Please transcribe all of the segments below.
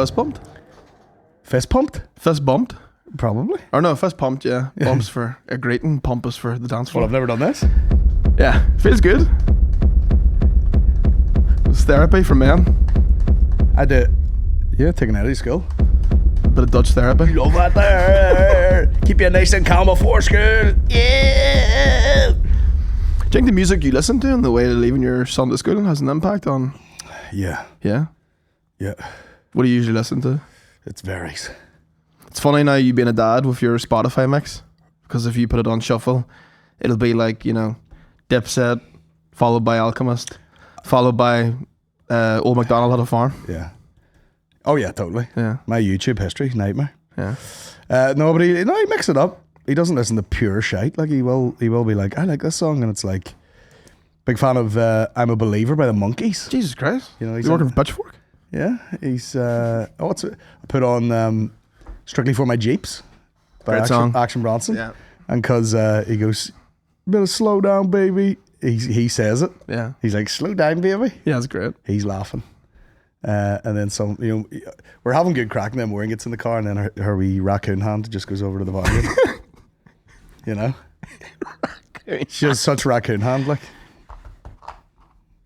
fist bumped? Fist pumped? Fist bumped? Probably. Or no, fist pumped, yeah. Bumps for a grating, pump is for the dance floor. Well, I've never done this. Yeah, feels good. It's therapy for men. I did. Yeah, taking out of school. Bit of Dutch therapy. Love that there. Keep you nice and calm before school. Yeah. Do you think the music you listen to and the way of leaving your son to school has an impact on? Yeah. Yeah? Yeah. What do you usually listen to? It varies. It's funny now you being a dad with your Spotify mix, because if you put it on shuffle, it'll be like, you know, Dipset, followed by Alchemist, followed by Old MacDonald Had a Farm. Yeah. Oh yeah, totally. Yeah. My YouTube history, nightmare. Yeah. No, but he mix it up. He doesn't listen to pure shite. Like he will be like, I like this song, and it's like, big fan of I'm a Believer by the Monkees. Jesus Christ. You know, he's you working for Pitchfork? Yeah, he's I put on Strictly for My Jeeps by Action Bronson. Yeah. And because he goes, better slow down, baby. He says it. Yeah. He's like, slow down, baby. Yeah, that's great. He's laughing. And then some, you know, we're having good crack, and then Maureen gets in the car, and then her wee raccoon hand just goes over to the volume. You know? She has such raccoon hand, like.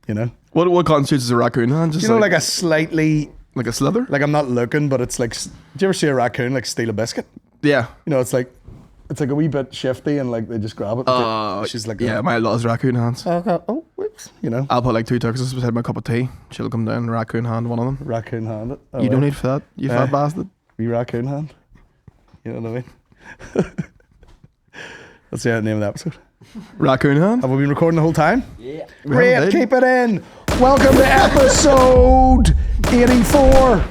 You know? What constitutes as a raccoon hand? Just you know, like a slightly... Like a slither? Like I'm not looking, but it's like... Do you ever see a raccoon like steal a biscuit? Yeah. You know, it's like a wee bit shifty, and like they just grab it. She's like... Yeah, my loves raccoon hands. Oh, whoops. You know? I'll put like 2 tuxes beside my cup of tea. She'll come down, raccoon hand, one of them. Raccoon hand it. Oh, you don't need for that, you fat bastard. Wee raccoon hand. You know what I mean? That's the name of the episode. Raccoon hand? Have we been recording the whole time? Yeah. Great, keep it in. Welcome to episode 84.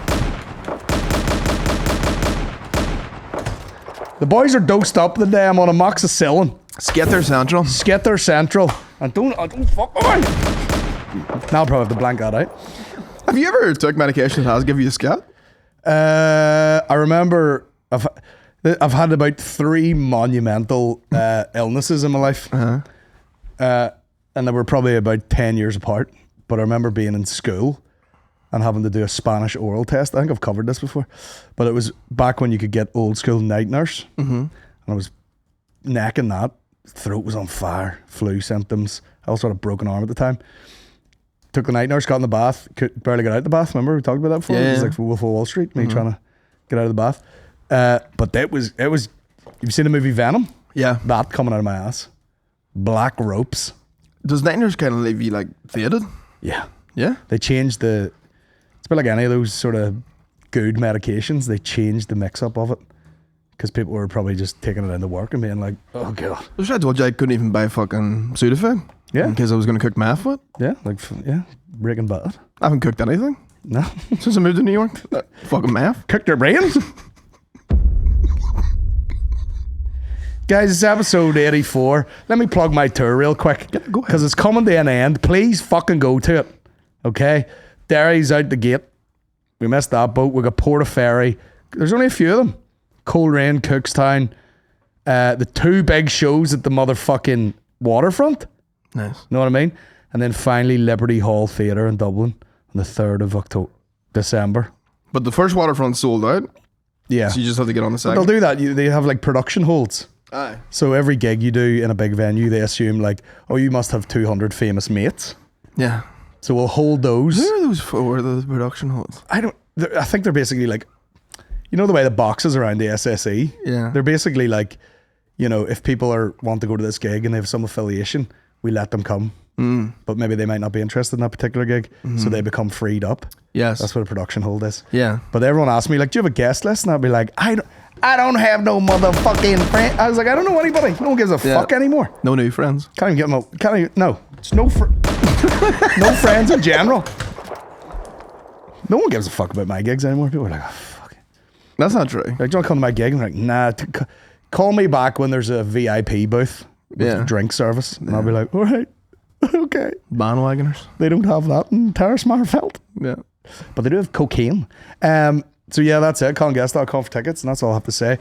The boys are dosed up today. I'm on a moxicillin. Skitter Central. Skitter Central. And don't fuck on. Now I'll probably have to blank that out. Have you ever took medication that has give you a scat? I remember I've had about 3 monumental illnesses in my life. And they were probably about 10 years apart. But I remember being in school and having to do a Spanish oral test. I think I've covered this before. But it was back when you could get old school night nurse. Mm-hmm. And I was necking that. Throat was on fire. Flu symptoms. I also had a broken arm at the time. Took the night nurse, got in the bath. Could barely get out of the bath. Remember we talked about that before? Yeah. It was like Wolf of Wall Street. Me trying to get out of the bath. But it was. You've seen the movie Venom? Yeah. That coming out of my ass. Black ropes. Does night nurse kind of leave you like faded? Yeah. Yeah? They changed it's a bit like any of those sort of good medications. They changed the mix up of it. Because people were probably just taking it into work and being like, oh God. I told you I couldn't even buy fucking Sudafed. Yeah. In case I was going to cook meth with it. Yeah, Breaking Bad. I haven't cooked anything. No. Since I moved to New York. Fucking meth. Cooked your brains? Guys, it's episode 84. Let me plug my tour real quick. Yeah, go ahead. Because it's coming to an end. Please fucking go to it. Okay? Derry's out the gate. We missed that boat. We got Portaferry. There's only a few of them. Coleraine, Cookstown. The 2 big shows at the motherfucking waterfront. Nice. Know what I mean? And then finally Liberty Hall Theatre in Dublin on the 3rd of December. But the first waterfront's sold out. Yeah. So you just have to get on the But second. they'll do that. They have like production holds. Aye. So every gig you do in a big venue, they assume like, oh, you must have 200 famous mates. Yeah. So we'll hold those. Who are those for, the production holds? I think they're basically like, you know the way the boxes around the SSE? Yeah. They're basically like, you know, if people want to go to this gig and they have some affiliation, we let them come. But maybe they might not be interested in that particular gig, so they become freed up. Yes. That's what a production hold is. Yeah. But everyone asked me, like, do you have a guest list? And I'd be like, I don't have no motherfucking friend. I was like, I don't know anybody. No one gives a fuck anymore. No new friends. Can't even get them. No. It's no friends in general. No one gives a fuck about my gigs anymore. People are like, oh, fuck it. That's not true. Like, do you want to come to my gig? I'm like, nah. Call me back when there's a VIP booth with drink service. And I'll be like, all right. Okay. Bandwagoners. They don't have that in Terrace Marfeld. Yeah. But they do have cocaine. So yeah, that's it. ColinGeddis.com for tickets, and that's all I have to say.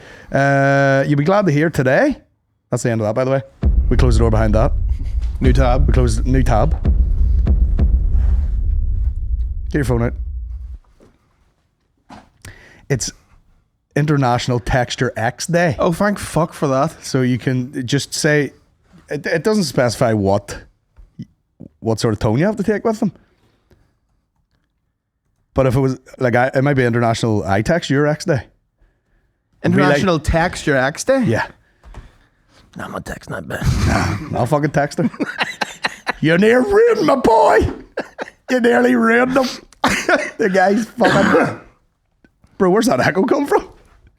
You'll be glad to hear today. That's the end of that, by the way. We close the door behind that. New tab. We close new tab. Get your phone out. It's International Texture X Day. Oh, thank fuck for that. So you can just say, it doesn't specify what sort of tone you have to take with them. But if it was like, it might be International I Text Your X Day. International Text Your X Day? Yeah. No, my text not bad. Nah, I'll fucking text her. You near ruined my boy. You nearly ruined him. The guy's fucking... Bro, where's that echo come from?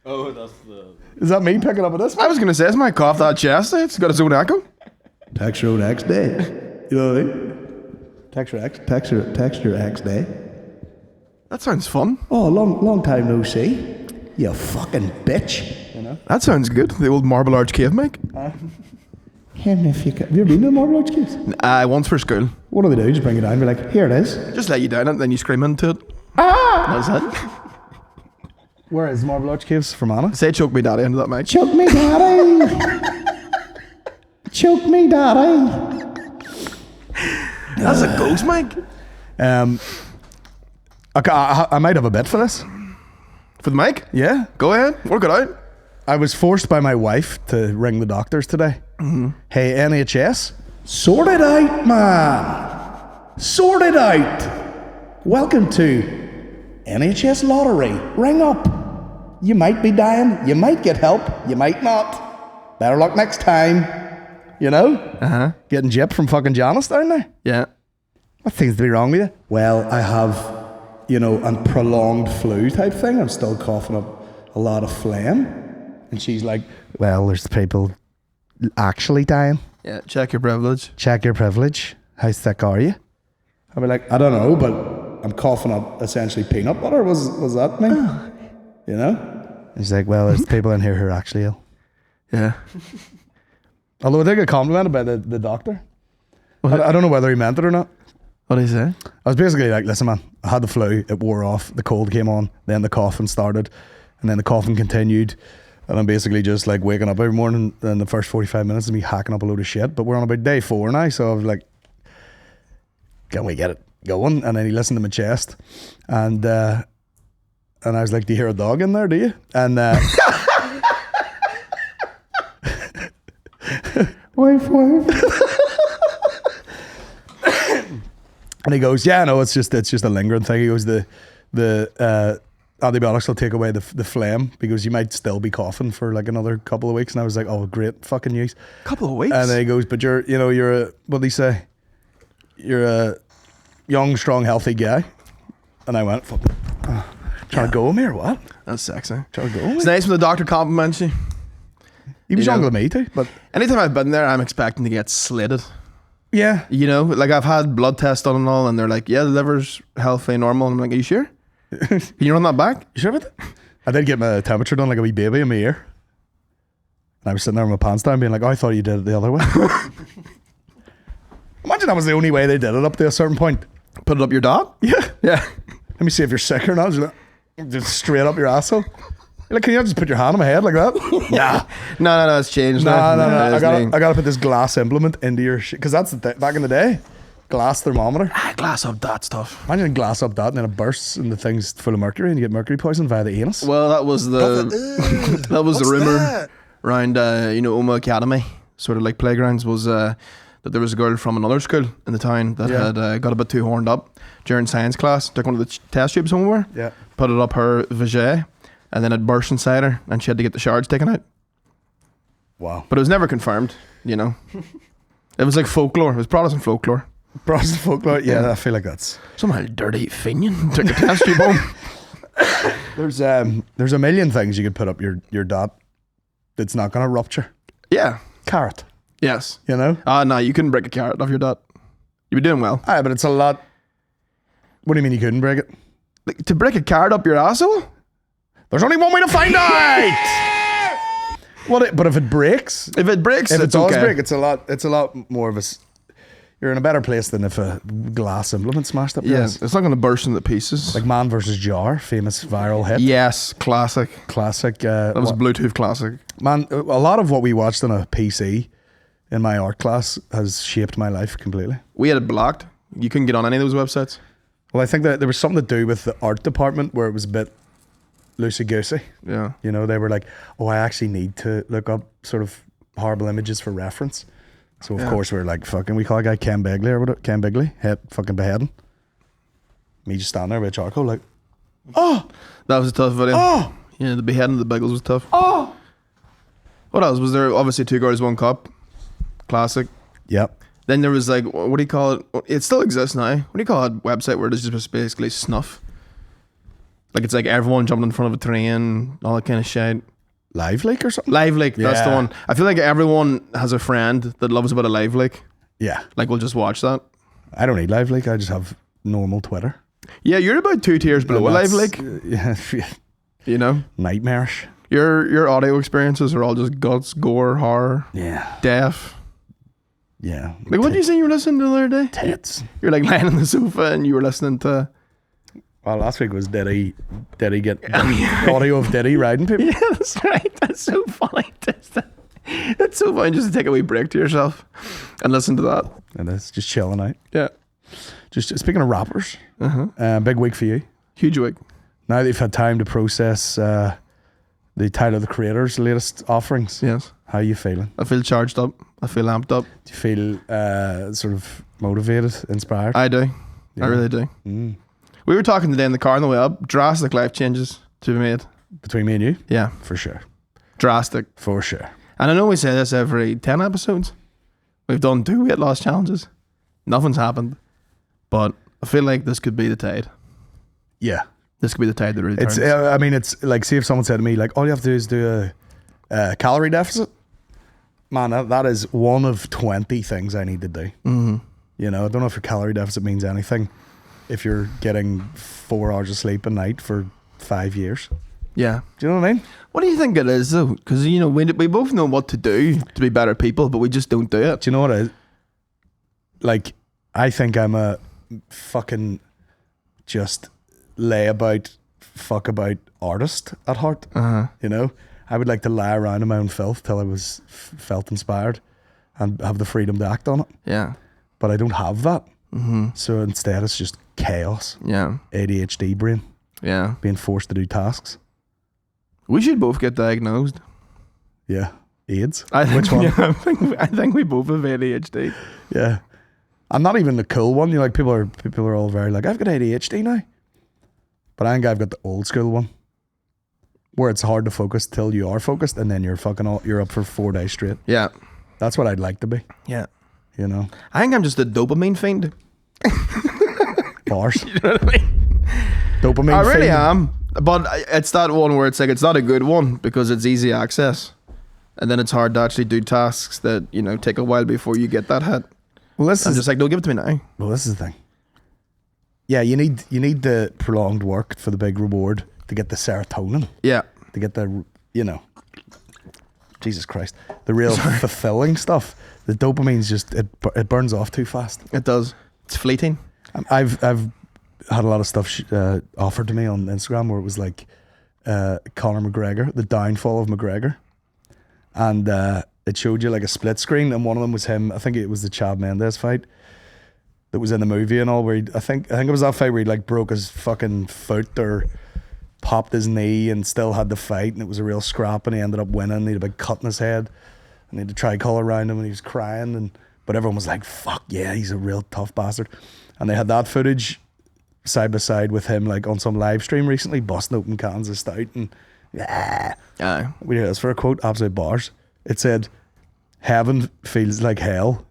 Oh, that's the... Is that me picking up on this? I was going to say, it's my cough that chest. It's got its own echo. Text your own X Day. You know what I mean? Text your X Day. That sounds fun. Oh, long time no see. You fucking bitch. You know? That sounds good. The old Marble Arch Cave, Mike. Have you ever been to the Marble Arch Caves? Once for school. What do they do? Just bring you down and be like, here it is. Just let you down it, then you scream into it. That's it. Where is Marble Arch Caves from Anna? Say choke me daddy into that, Mike. Choke me daddy. Choke me daddy. That's a ghost, Mike. Okay, I might have a bit for this. For the mic? Yeah. Go ahead. Work it out. I was forced by my wife to ring the doctors today. Mm-hmm. Hey, NHS, sort it out, man. Sort it out. Welcome to NHS Lottery. Ring up. You might be dying. You might get help. You might not. Better luck next time. You know? Uh-huh. Getting gypped from fucking Janice down there. Yeah. What seems to be wrong with you? Well, I have, a prolonged flu type thing. I'm still coughing up a lot of phlegm. And she's like, well, there's people actually dying. Yeah, check your privilege. Check your privilege. How sick are you? I'll be like, I don't know, but I'm coughing up essentially peanut butter. Was that me? You know? And she's like, well, there's people in here who are actually ill. Yeah. Although I did get complimented by the doctor. I don't know whether he meant it or not. What did he say? I was basically like, listen, man, I had the flu, it wore off, the cold came on, then the coughing started, and then the coughing continued, and I'm basically just like waking up every morning, and the first 45 minutes of me hacking up a load of shit, but we're on about day 4 now, so I was like, can we get it going? And then he listened to my chest, and I was like, do you hear a dog in there, do you? And wife. And he goes, yeah, no, it's just a lingering thing. He goes, the antibiotics will take away the phlegm because you might still be coughing for like another couple of weeks. And I was like, oh, great fucking news. Couple of weeks? And then he goes, but you're a, what did he say? You're a young, strong, healthy guy. And I went, fuck, trying to go with me or what? That's sexy. Trying to go with me? It's nice when the doctor compliments you. He was younger than me too, but anytime I've been there, I'm expecting to get slated. yeah. Like I've had blood tests done and all, and they're like, yeah, the liver's healthy, normal. And I'm like, are you sure? Can you run that back? You sure about that? I did get my temperature done like a wee baby in my ear. And I was sitting there with my pants down being like, oh, I thought you did it the other way. Imagine that was the only way they did it up to a certain point. Put it up your dot? Yeah. Yeah. Let me see if you're sick or not. Just straight up your asshole. You're like, can you not just put your hand on my head like that? Yeah. No, it's changed. No. now. I gotta put this glass implement into your shit. Because that's back in the day. Glass thermometer. Glass up that stuff. Imagine a glass up that and then it bursts and the thing's full of mercury and you get mercury poison via the anus. Well, that was the the rumor around Oma Academy, sort of like playgrounds, was that there was a girl from another school in the town that had got a bit too horned up during science class, took one of the test tubes somewhere, put it up her vajay, and then it burst inside her and she had to get the shards taken out. Wow. But it was never confirmed, It was like folklore. It was Protestant folklore. Protestant folklore? Yeah, I feel like that's... Somehow dirty Fenian took a test tube home. There's a million things you could put up your dot that's not going to rupture. Yeah. Carrot. Yes. No, you couldn't break a carrot off your dot. You'd be doing well. Aye, but it's a lot... What do you mean you couldn't break it? Like, to break a carrot up your asshole? There's only one way to find out! But if it breaks... If it breaks, if it does okay. break, it's a lot more of a... You're in a better place than if a glass implement smashed up your ass. It's not going to burst into pieces. Like Man vs. Jar, famous viral hit. Yes, classic. That was a Bluetooth classic. Man, a lot of what we watched on a PC in my art class has shaped my life completely. We had it blocked. You couldn't get on any of those websites. Well, I think that there was something to do with the art department where it was a bit loosey-goosey. Yeah. You know, they were like, oh, I actually need to look up sort of horrible images for reference. So, of course, we were like, fucking, we call a guy Ken Begley or whatever, Ken Begley, head fucking beheading. Me just standing there with charcoal, like, oh! That was a tough video. Oh! Yeah, the beheading of the Biggles was tough. Oh! What else? Was there obviously 2 Girls, 1 Cup? Classic. Yep. Then there was like, what do you call it? It still exists now. What do you call it? Website where it's just basically snuff. Like it's like everyone jumped in front of a train, all that kind of shit. Liveleak or something? Liveleak, that's the Yeah. one. I feel like everyone has a friend that loves a bit of Liveleak. Yeah. Like we'll just watch that. I don't need Liveleak. I just have normal Twitter. Yeah, you're about 2 tiers below That's- Liveleak. Yeah. You know, Nightmarish. your audio experiences are all just guts, gore, horror, Yeah. death. Yeah. Like what did you say you were listening to the other day? Tits. You're like lying on the sofa and you were listening to. Well, last week was Diddy get audio of Diddy riding people. Yeah, that's right. That's so funny. That's so funny just to take a wee break to yourself and listen to that. And it's just chilling out. Yeah. Just speaking of rappers, big week for you. Huge week. Now that you've had time to process the Tyler the Creator's latest offerings, Yes. how are you feeling? I feel charged up. I feel amped up. Do you feel sort of motivated, inspired? I do. Yeah. I really do. Mm. We were talking today in the car on the way up. Drastic life changes to be made. Between me and you? Yeah. For sure. Drastic. For sure. And I know we say this every 10 episodes. We've done 2 weight loss challenges. Nothing's happened. But I feel like this could be the tide. Yeah. This could be the tide that really It's. turns. I mean, it's like, see if someone said to me, like, all you have to do is do a calorie deficit. Man, that is one of 20 things I need to do. Mm-hmm. You know, I don't know if your calorie deficit means anything if you're getting 4 hours of sleep a night for 5 years. Yeah. Do you know what I mean? What do you think it is though? Because, you know, we both know what to do to be better people, but we just don't do it. Do you know what it is? Like, I think I'm a fucking just lay about, fuck about artist at heart. Uh-huh. You know? I would like to lie around in my own filth till I was felt inspired and have the freedom to act on it. Yeah. But I don't have that. Mm-hmm. So instead it's just chaos. Yeah. ADHD brain. Yeah. Being forced to do tasks. We should both get diagnosed. Yeah. AIDS. I think, Which one? Yeah, I think we both have ADHD. Yeah. I'm not even the cool one. You know, like people are all very like, I've got ADHD now. But I think I've got the old school one. Where it's hard to focus till you are focused and then you're you're up for 4 days straight. Yeah. That's what I'd like to be. Yeah. You know? I think I'm just a dopamine fiend. Bars. You know what I mean? Dopamine. I really fiend. am. But it's that one where it's like, it's not a good one because it's easy access. And then it's hard to actually do tasks that, you know, take a while before you get that hit. Well, this I'm is just like, no, give it to me now. Well, this is the thing. Yeah, you need the prolonged work for the big reward to get the serotonin, Yeah. to get the, you know, Jesus Christ, the real fulfilling stuff. The dopamine's just, it burns off too fast. It does. It's fleeting. I've had a lot of stuff offered to me on Instagram where it was like Conor McGregor, the downfall of McGregor. And it showed you like a split screen, and one of them was him. I think it was the Chad Mendes fight that was in the movie and all, where I think it was that fight where he like broke his fucking foot or popped his knee and still had the fight, and it was a real scrap, and he ended up winning. He had a big cut in his head, and he had a tricolor around him, and he was crying, but everyone was like, "Fuck yeah, he's a real tough bastard." And they had that footage side by side with him like on some live stream recently, busting open cans of stout and Aye. we hear this for a quote, absolute bars. It said, "Heaven feels like hell,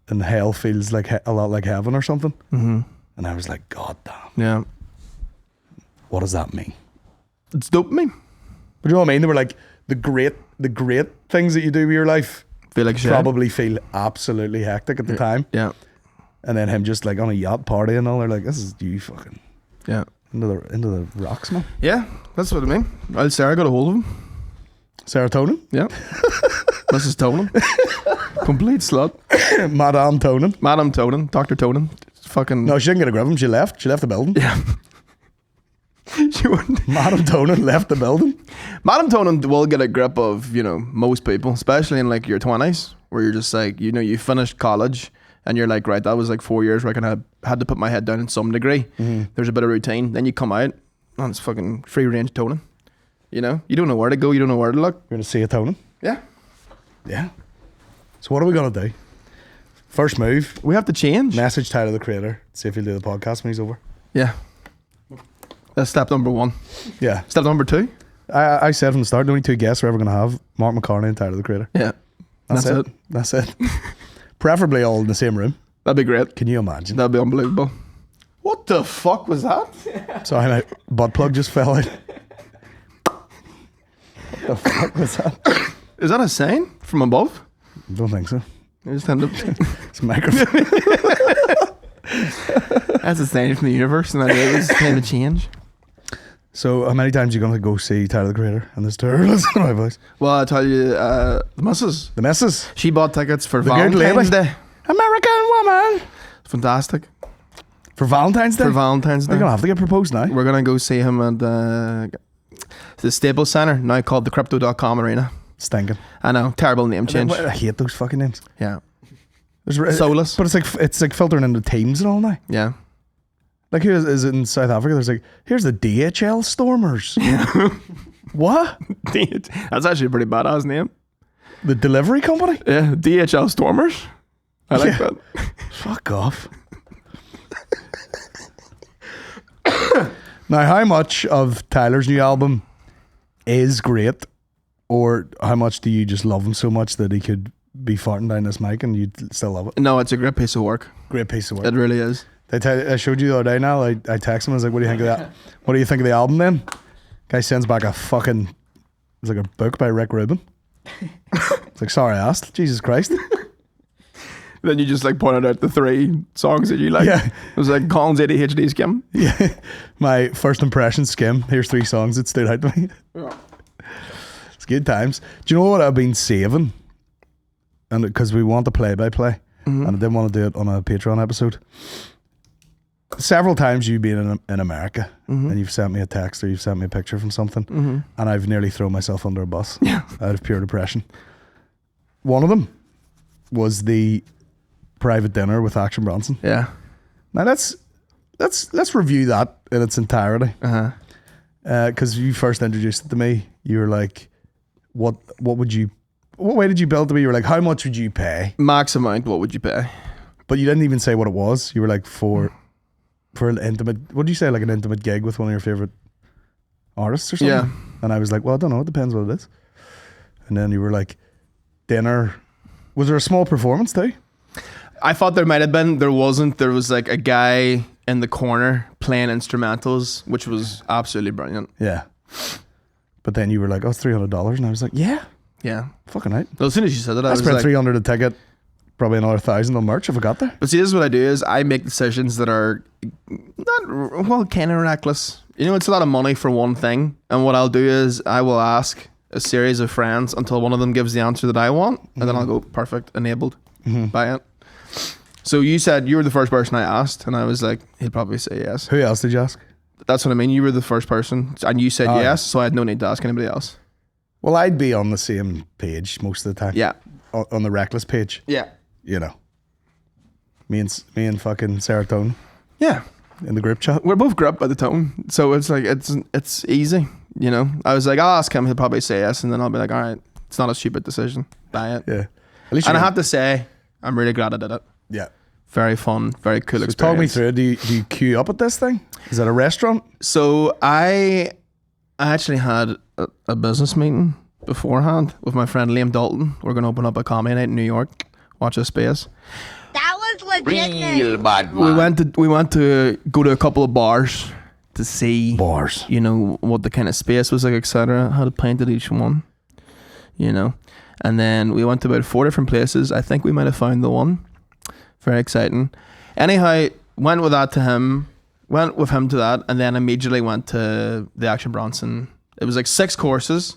and hell feels like a lot like heaven," or something. Mm-hmm. And I was like, God damn, Yeah. what does that mean? It's dopamine. But you know what I mean? They were like, the great things that you do with your life Feel like shit. probably feel absolutely hectic at the time. Yeah. And then him just like on a yacht party and all, they're like, this is you fucking Yeah. into the rocks, man. Yeah. That's what I mean. Well, Sarah got a hold of him. Serotonin? Yeah. Mrs. Tonin. Complete slut. Madame Tonin. Madam Tonin. Dr. Tonin. Fucking. No, she didn't get a grip of him. She left the building. Yeah. She wouldn't. Madame Tonin left the building. Madam Tonin will get a grip of, you know, most people, especially in like your 20s, where you're just like, you know, you finished college and you're like, right, that was like 4 years where I kind of had to put my head down in some degree. Mm-hmm. There's a bit of routine. Then you come out and it's fucking free range toning. You know, you don't know where to go. You don't know where to look. You're going to serotonin. Yeah. Yeah. So what are we going to do? First move. We have to change. Message Tyler the Creator. See if he'll do the podcast when he's over. Yeah. That's step number 1. Yeah. Step number 2. I said from the start, the only 2 guests we're ever going to have, Mark McCartney and Tyler the Creator. Yeah. That's it. That's it. Preferably all in the same room. That'd be great. Can you imagine? That'd be unbelievable. What the fuck was that? Sorry, my butt plug just fell out. What the fuck was that? Is that a sign from above? Don't think so. I just tend to... It's a microphone. That's a sign from the universe, and that it was time to change. So, how many times are you going to go see Tyler the Creator and this tour? Listen to my voice. Well, I tell you, the missus. The missus. She bought tickets for The good Valentine's lady. Day. American woman. Fantastic. For Valentine's Day? For Valentine's Day. They're going to have to get proposed now. We're going to go see him at the Staples Center, now called the Crypto.com Arena. Stinking. I know, terrible name change. I hate those fucking names. Yeah. There's, Soulless. But it's like filtering into teams and all now. Yeah. Like here is in South Africa, there's like, here's the DHL Stormers. What? That's actually a pretty badass name. The delivery company? Yeah, DHL Stormers. I like that. Fuck off. Now, how much of Tyler's new album is great, or how much do you just love him so much that he could be farting down this mic and you'd still love it? No, it's a great piece of work. Great piece of work. It really is. I showed you the other day now. I texted him. I was like, what do you think of that? What do you think of the album then? Guy sends back a fucking, it's like a book by Rick Rubin. It's like, sorry I asked. Jesus Christ. Then you just like pointed out the 3 songs that you like. Yeah. It was like Colin's ADHD Skim. Yeah. My first impression skim. Here's 3 songs that stood out to me. Yeah. It's good times. Do you know what I've been saving? And because we want the play-by-play. And I didn't want to do it on a Patreon episode. Several times you've been in America and you've sent me a text or you've sent me a picture from something and I've nearly thrown myself under a bus out of pure depression. One of them was the private dinner with Action Bronson. Yeah. Now let's review that in its entirety. Because you first introduced it to me, you were like, what way did you build to me? You were like, how much would you pay? Max amount, what would you pay? But you didn't even say what it was. You were like, for an intimate, what did you say, like an intimate gig with one of your favorite artists or something? Yeah. And I was like, well, I don't know, it depends what it is. And then you were like, dinner. Was there a small performance too? I thought there might have been. There wasn't. There was like a guy in the corner playing instrumentals, which was absolutely brilliant. Yeah. But then you were like, oh, it's $300. And I was like, yeah, Yeah. fucking right. Well, as soon as you said that, I I was spent like, $300 a ticket, probably another $1,000 on merch if I got there. but see, this is what I do is I make decisions that are not, well, kind of reckless. You know, it's a lot of money for one thing. And what I'll do is I will ask a series of friends until one of them gives the answer that I want. And then I'll go, perfect, enabled, buy it. So you said you were the first person I asked. And I was like, he'd probably say yes. Who else did you ask? That's what I mean. You were the first person. And you said Oh, yes. So I had no need to ask anybody else. Well, I'd be on the same page most of the time. Yeah. On the reckless page. Yeah. You know. Me and fucking Serotonin Yeah. in the group chat. We're both grew up by the tone. So it's like, it's easy. You know, I was like, I'll ask him. He'll probably say yes. And then I'll be like, all right, it's not a stupid decision. Buy it. Yeah. At least And I have to say, I'm really glad I did it. Yeah. Very fun, very cool So experience. talk me through it. Do you queue up at this thing? Is that a restaurant? So I actually had a business meeting beforehand with my friend Liam Dalton. We're going to open up a comedy night in New York. Watch this space. That was legit. Real bad man. We went to go to a couple of bars to see Bars. you know, what the kind of space was like, etc. Had a pint at each one, you know. And then we went to about 4 different places. I think we might have found the one. Very exciting. Anyhow, went with him to that, and then immediately went to the Action Bronson. It was like 6 courses.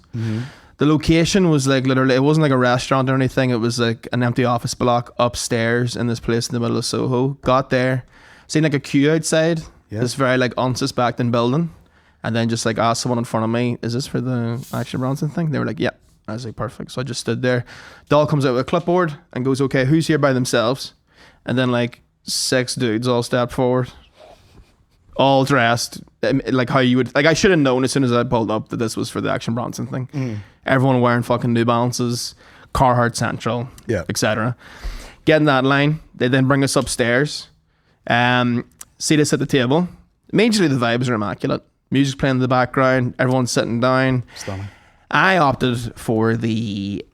The location was like literally, it wasn't like a restaurant or anything. It was like an empty office block upstairs in this place in the middle of Soho. Got there, seen like a queue outside. Yeah. This very like unsuspecting building, and then just like asked someone in front of me, "Is this for the Action Bronson thing?" They were like, "Yeah." I was like, "Perfect." So I just stood there. Doll comes out with a clipboard and goes, "Okay, who's here by themselves?" And then like 6 dudes all stepped forward. all dressed like how you would. Like I should have known as soon as I pulled up that this was for the Action Bronson thing. Everyone wearing fucking New Balances, Carhartt Central, etc. Get in that line. They then bring us upstairs. Seat us at the table. Immediately the vibes are immaculate. Music's playing in the background. Everyone's sitting down. Stunning. I opted for the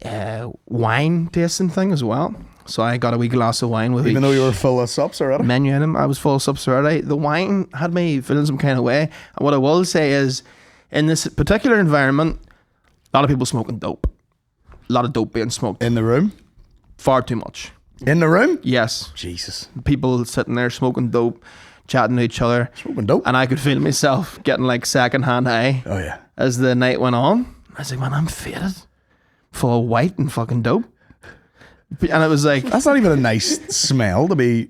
wine tasting thing as well. So I got a wee glass of wine with Even though you were full of sups already? menu item. I was full of subs already. The wine had me feeling some kind of way. And what I will say is, in this particular environment, a lot of people smoking dope. A lot of dope being smoked. In the room? Far too much. In the room? Yes. Jesus. People sitting there smoking dope, chatting to each other. Smoking dope? And I could feel myself getting like second-hand high Oh, yeah. as the night went on. I was like, man, I'm faded. Full of white and fucking dope. And it was like... That's not even a nice smell to be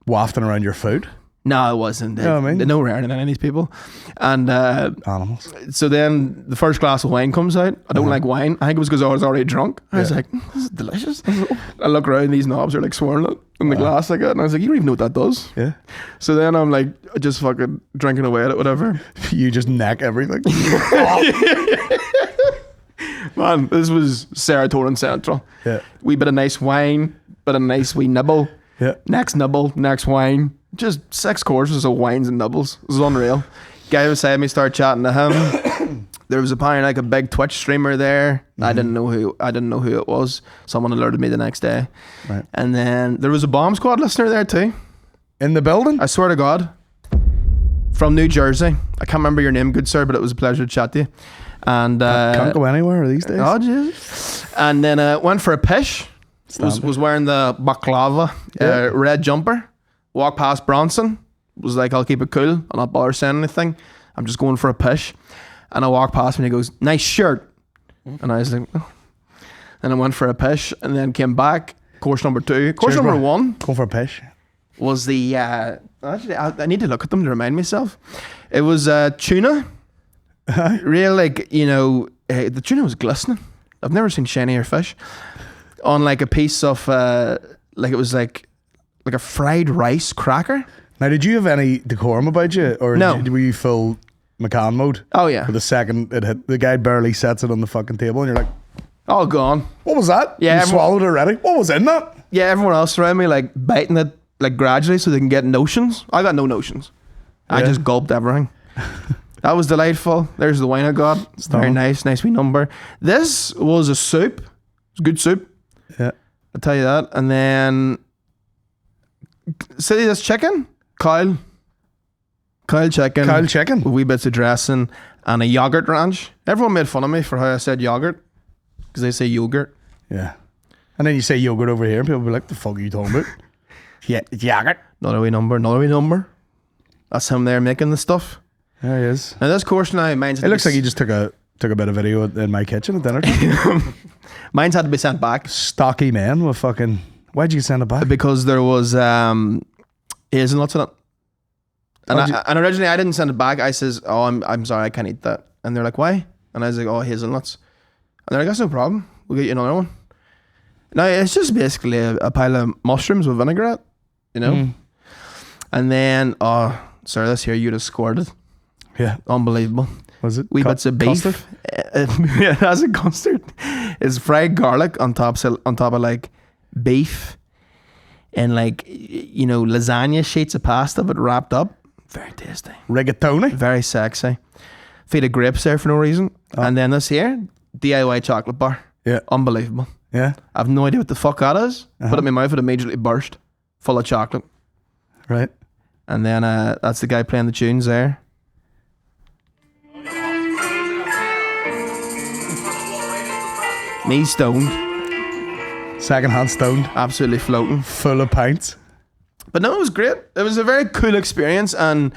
wafting around your food. No, it wasn't. You know what I mean? No rare than any of these people. And Animals. so then the first glass of wine comes out. I don't like wine. I think it was because I was already drunk. I was like, this is delicious. I look around, these knobs are like swirling in the glass like that. And I was like, you don't even know what that does. Yeah. So then I'm like, just fucking drinking away at it, whatever. You just neck everything. Man, this was serotonin central. Yeah. Wee bit of nice wine, bit of nice wee nibble. Yeah. Next nibble, next wine. Just 6 courses of wines and nibbles. It was unreal. Guy beside me started chatting to him. There was apparently like a big Twitch streamer there. I didn't know who it was. Someone alerted me the next day. Right. And then there was a Bomb Squad listener there too. In the building? I swear to God. From New Jersey. I can't remember your name, good sir, but it was a pleasure to chat to you. And Can't go anywhere these days. oh, Jesus. And then went for a pish. Was wearing the baklava red jumper. Walked past Bronson. Was like, I'll keep it cool. I'll not bother saying anything. I'm just going for a pish. And I walked past him and he goes, nice shirt. And I was like, oh. And I went for a pish and then came back. Course number 2. Course Cheers, number bro. 1 Go for a pish. was the actually I need to look at them to remind myself. It was tuna. Real, like, you know, the tuna was glistening. I've never seen shinier fish. On like a piece of like it was like a fried rice cracker. Now, did you have any decorum about you? Or No. were you full McCann mode? Oh yeah. For the second it hit, the guy barely sets it on the fucking table and you're like, All gone. what was that? Yeah, You everyone- swallowed it already? What was in that? Yeah, everyone else around me like biting it like gradually so they can get notions. I got no notions. I Yeah. just gulped everything. That was delightful. There's the wine I got. It's very nice wee number. This was a soup. It's good soup. Yeah. I'll tell you that. And then see this chicken? Kyle chicken. Kyle chicken. With wee bits of dressing and a yogurt ranch. Everyone made fun of me for how I said yogurt. Because they say yogurt. Yeah. And then you say yogurt over here and people be like, the fuck are you talking about? Yeah, yogurt. Another wee number. That's him there making the stuff. There he is. Now this course now, mine's It looks like he just took a bit of video in my kitchen at dinner time. mine's had to be sent back Stocky man with fucking... Why'd you send it back? because there was hazelnuts in it. And originally I didn't send it back. I says, oh, I'm sorry, I can't eat that. And they're like, why? And I was like, oh, hazelnuts. And they're like, that's no problem. We'll get you another one. Now it's just basically a pile of mushrooms with vinaigrette, you know. And then, oh, sorry, this here you'd have scored it. Yeah. Unbelievable. Was it? Wee bits of beef. Custard? Yeah, it has a custard. It's fried garlic on top of like beef and like, you know, lasagna sheets of pasta but wrapped up. Very tasty. Rigatoni? Very sexy. Feed of grapes there for no reason. And then this here, DIY chocolate bar. Yeah. Unbelievable. Yeah. I've no idea what the fuck that is. Put it in my mouth, it immediately burst. Full of chocolate. Right. And then that's the guy playing the tunes there. Me stoned. Second-hand stoned. Absolutely floating. Full of pints. But no, it was great. It was a very cool experience and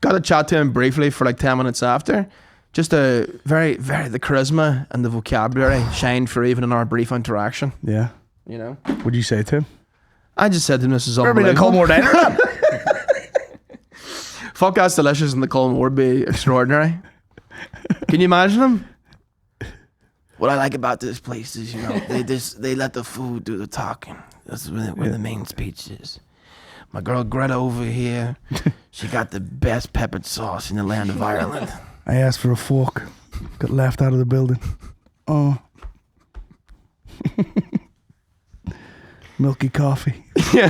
got to chat to him briefly for like 10 minutes after. Just a very, very, the charisma and the vocabulary shined through even in our brief interaction. Yeah. You know? What'd you say to him? I just said to him, this is Remember the unbelievable. Colmore Diner? Fuck, that's delicious and the Colin would be extraordinary. Can you imagine him? What I like about this place is, you know, they let the food do the talking. That's where the main speech is. My girl Greta over here, she got the best peppered sauce in the land of Ireland. I asked for a fork. Got left out of the building. Oh. Milky coffee. Yeah.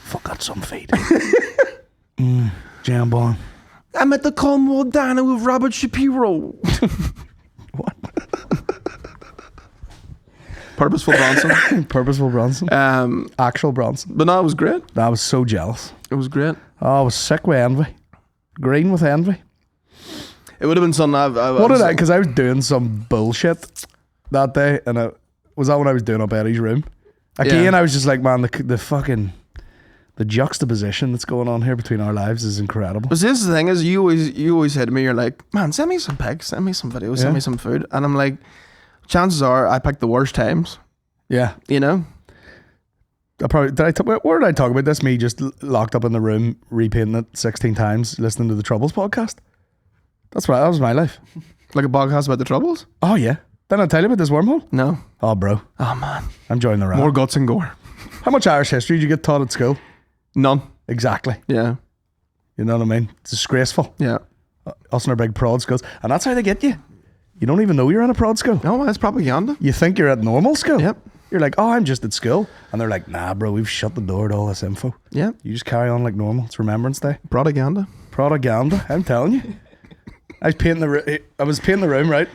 Fuck, got some feet. Jambon. I'm at the Cornwall Diner with Robert Shapiro. What? Purposeful Bronson. Purposeful Bronson. Actual Bronson. But no, it was great. I was so jealous. It was great. Oh, I was sick with envy. Green with envy. It would have been something Because I was doing some bullshit that day, and was that when I was doing up Eddie's room? Again, I was just like, man, the fucking the juxtaposition that's going on here between our lives is incredible. But this is the thing is, you always say to me, you're like, man, send me some pics, send me some videos, send me some food, and I'm like, chances are I picked the worst times. Yeah, you know. Where did I talk about this? Me just locked up in the room, repeating it 16 times, listening to the Troubles podcast. That was my life. Like a podcast about the Troubles? Oh yeah. Didn't I tell you about this wormhole? No. Oh bro. Oh man. I'm joining the round. More guts and gore. How much Irish history did you get taught at school? None. Exactly. Yeah. You know what I mean? It's disgraceful. Yeah. Us and our big prod schools. And that's how they get you. You don't even know you're in a prod school. Oh, that's propaganda. You think you're at normal school. Yep. You're like, oh, I'm just at school. And they're like, nah, bro, we've shut the door to all this info. Yeah. You just carry on like normal. It's Remembrance Day. Prodaganda. I'm telling you. I was painting the room, right?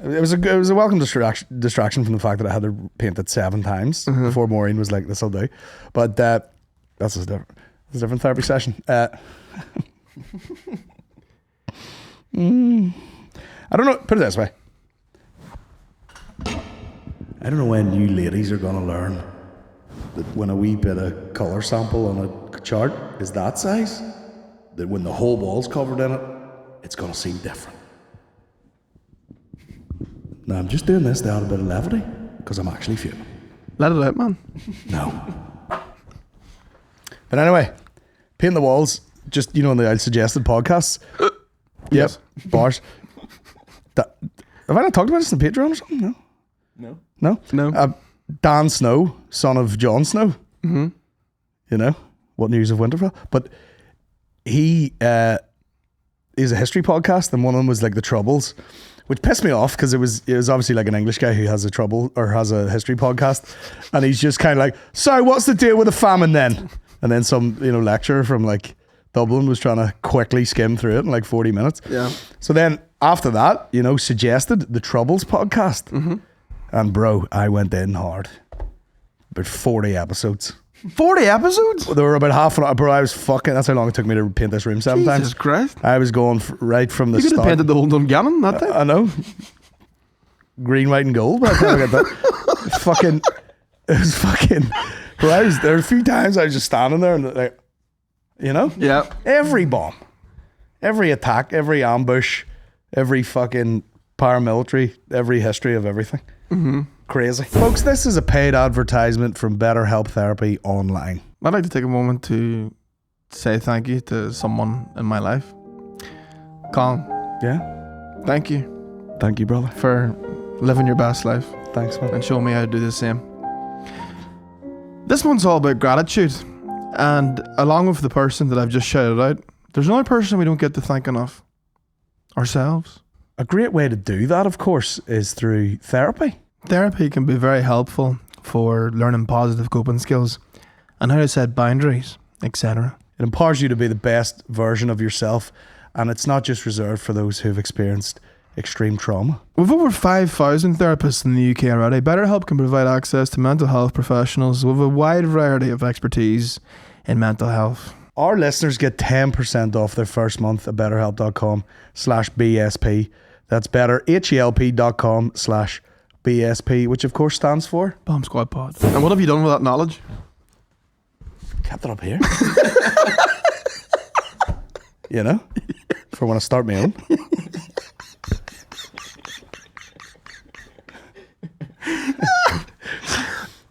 It was a welcome distraction from the fact that I had to paint it 7 times before Maureen was like, this'll do. But that's a different therapy session. I don't know. Put it this way. I don't know when you ladies are going to learn that when a wee bit of colour sample on a chart is that size, that when the whole wall's covered in it, it's going to seem different. Now, I'm just doing this to add a bit of levity because I'm actually fuming. Let it out, man. No. But anyway, paint the walls, just, in the suggested podcasts. Yes. Yep, bars. Have I not talked about this in the Patreon or something? No? Dan Snow, son of Jon Snow. Mm-hmm. You know, What News of Winterfell. But he is a history podcast, and one of them was like The Troubles, which pissed me off because it was obviously like an English guy who has a history podcast, and he's just kind of like, so what's the deal with the famine then? And then some lecturer from like Dublin was trying to quickly skim through it in like 40 minutes. Yeah. So then after that, suggested the Troubles podcast. Mm-hmm. And bro, I went in hard. About 40 episodes. 40 episodes? They were about half an hour. Bro, I was fucking... That's how long it took me to paint this room 7 times. Jesus Christ. I was going right from the start. You could have painted the whole Dungannon that time. I know. Green, white and gold. By the time I got that. It was fucking... Bro, there were a few times I was just standing there and like... Yeah. Every bomb. Every attack. Every ambush. Every fucking paramilitary. Every history of everything. Mm-hmm. Crazy. Folks, this is a paid advertisement from BetterHelp Therapy Online. I'd like to take a moment to say thank you to someone in my life. Colin. Yeah? Thank you. Thank you, brother. For living your best life. Thanks, man. And showing me how to do the same. This one's all about gratitude. And along with the person that I've just shouted out, there's another person we don't get to thank enough. Ourselves. A great way to do that, of course, is through therapy. Therapy can be very helpful for learning positive coping skills and how to set boundaries, etc. It empowers you to be the best version of yourself, and it's not just reserved for those who've experienced extreme trauma. With over 5,000 therapists in the UK already, BetterHelp can provide access to mental health professionals with a wide variety of expertise in mental health. Our listeners get 10% off their first month at betterhelp.com/BSP. That's betterhelp.com/BSP, which of course stands for Bomb Squad Pod. And what have you done with that knowledge? Kept it up here. For when I start my own.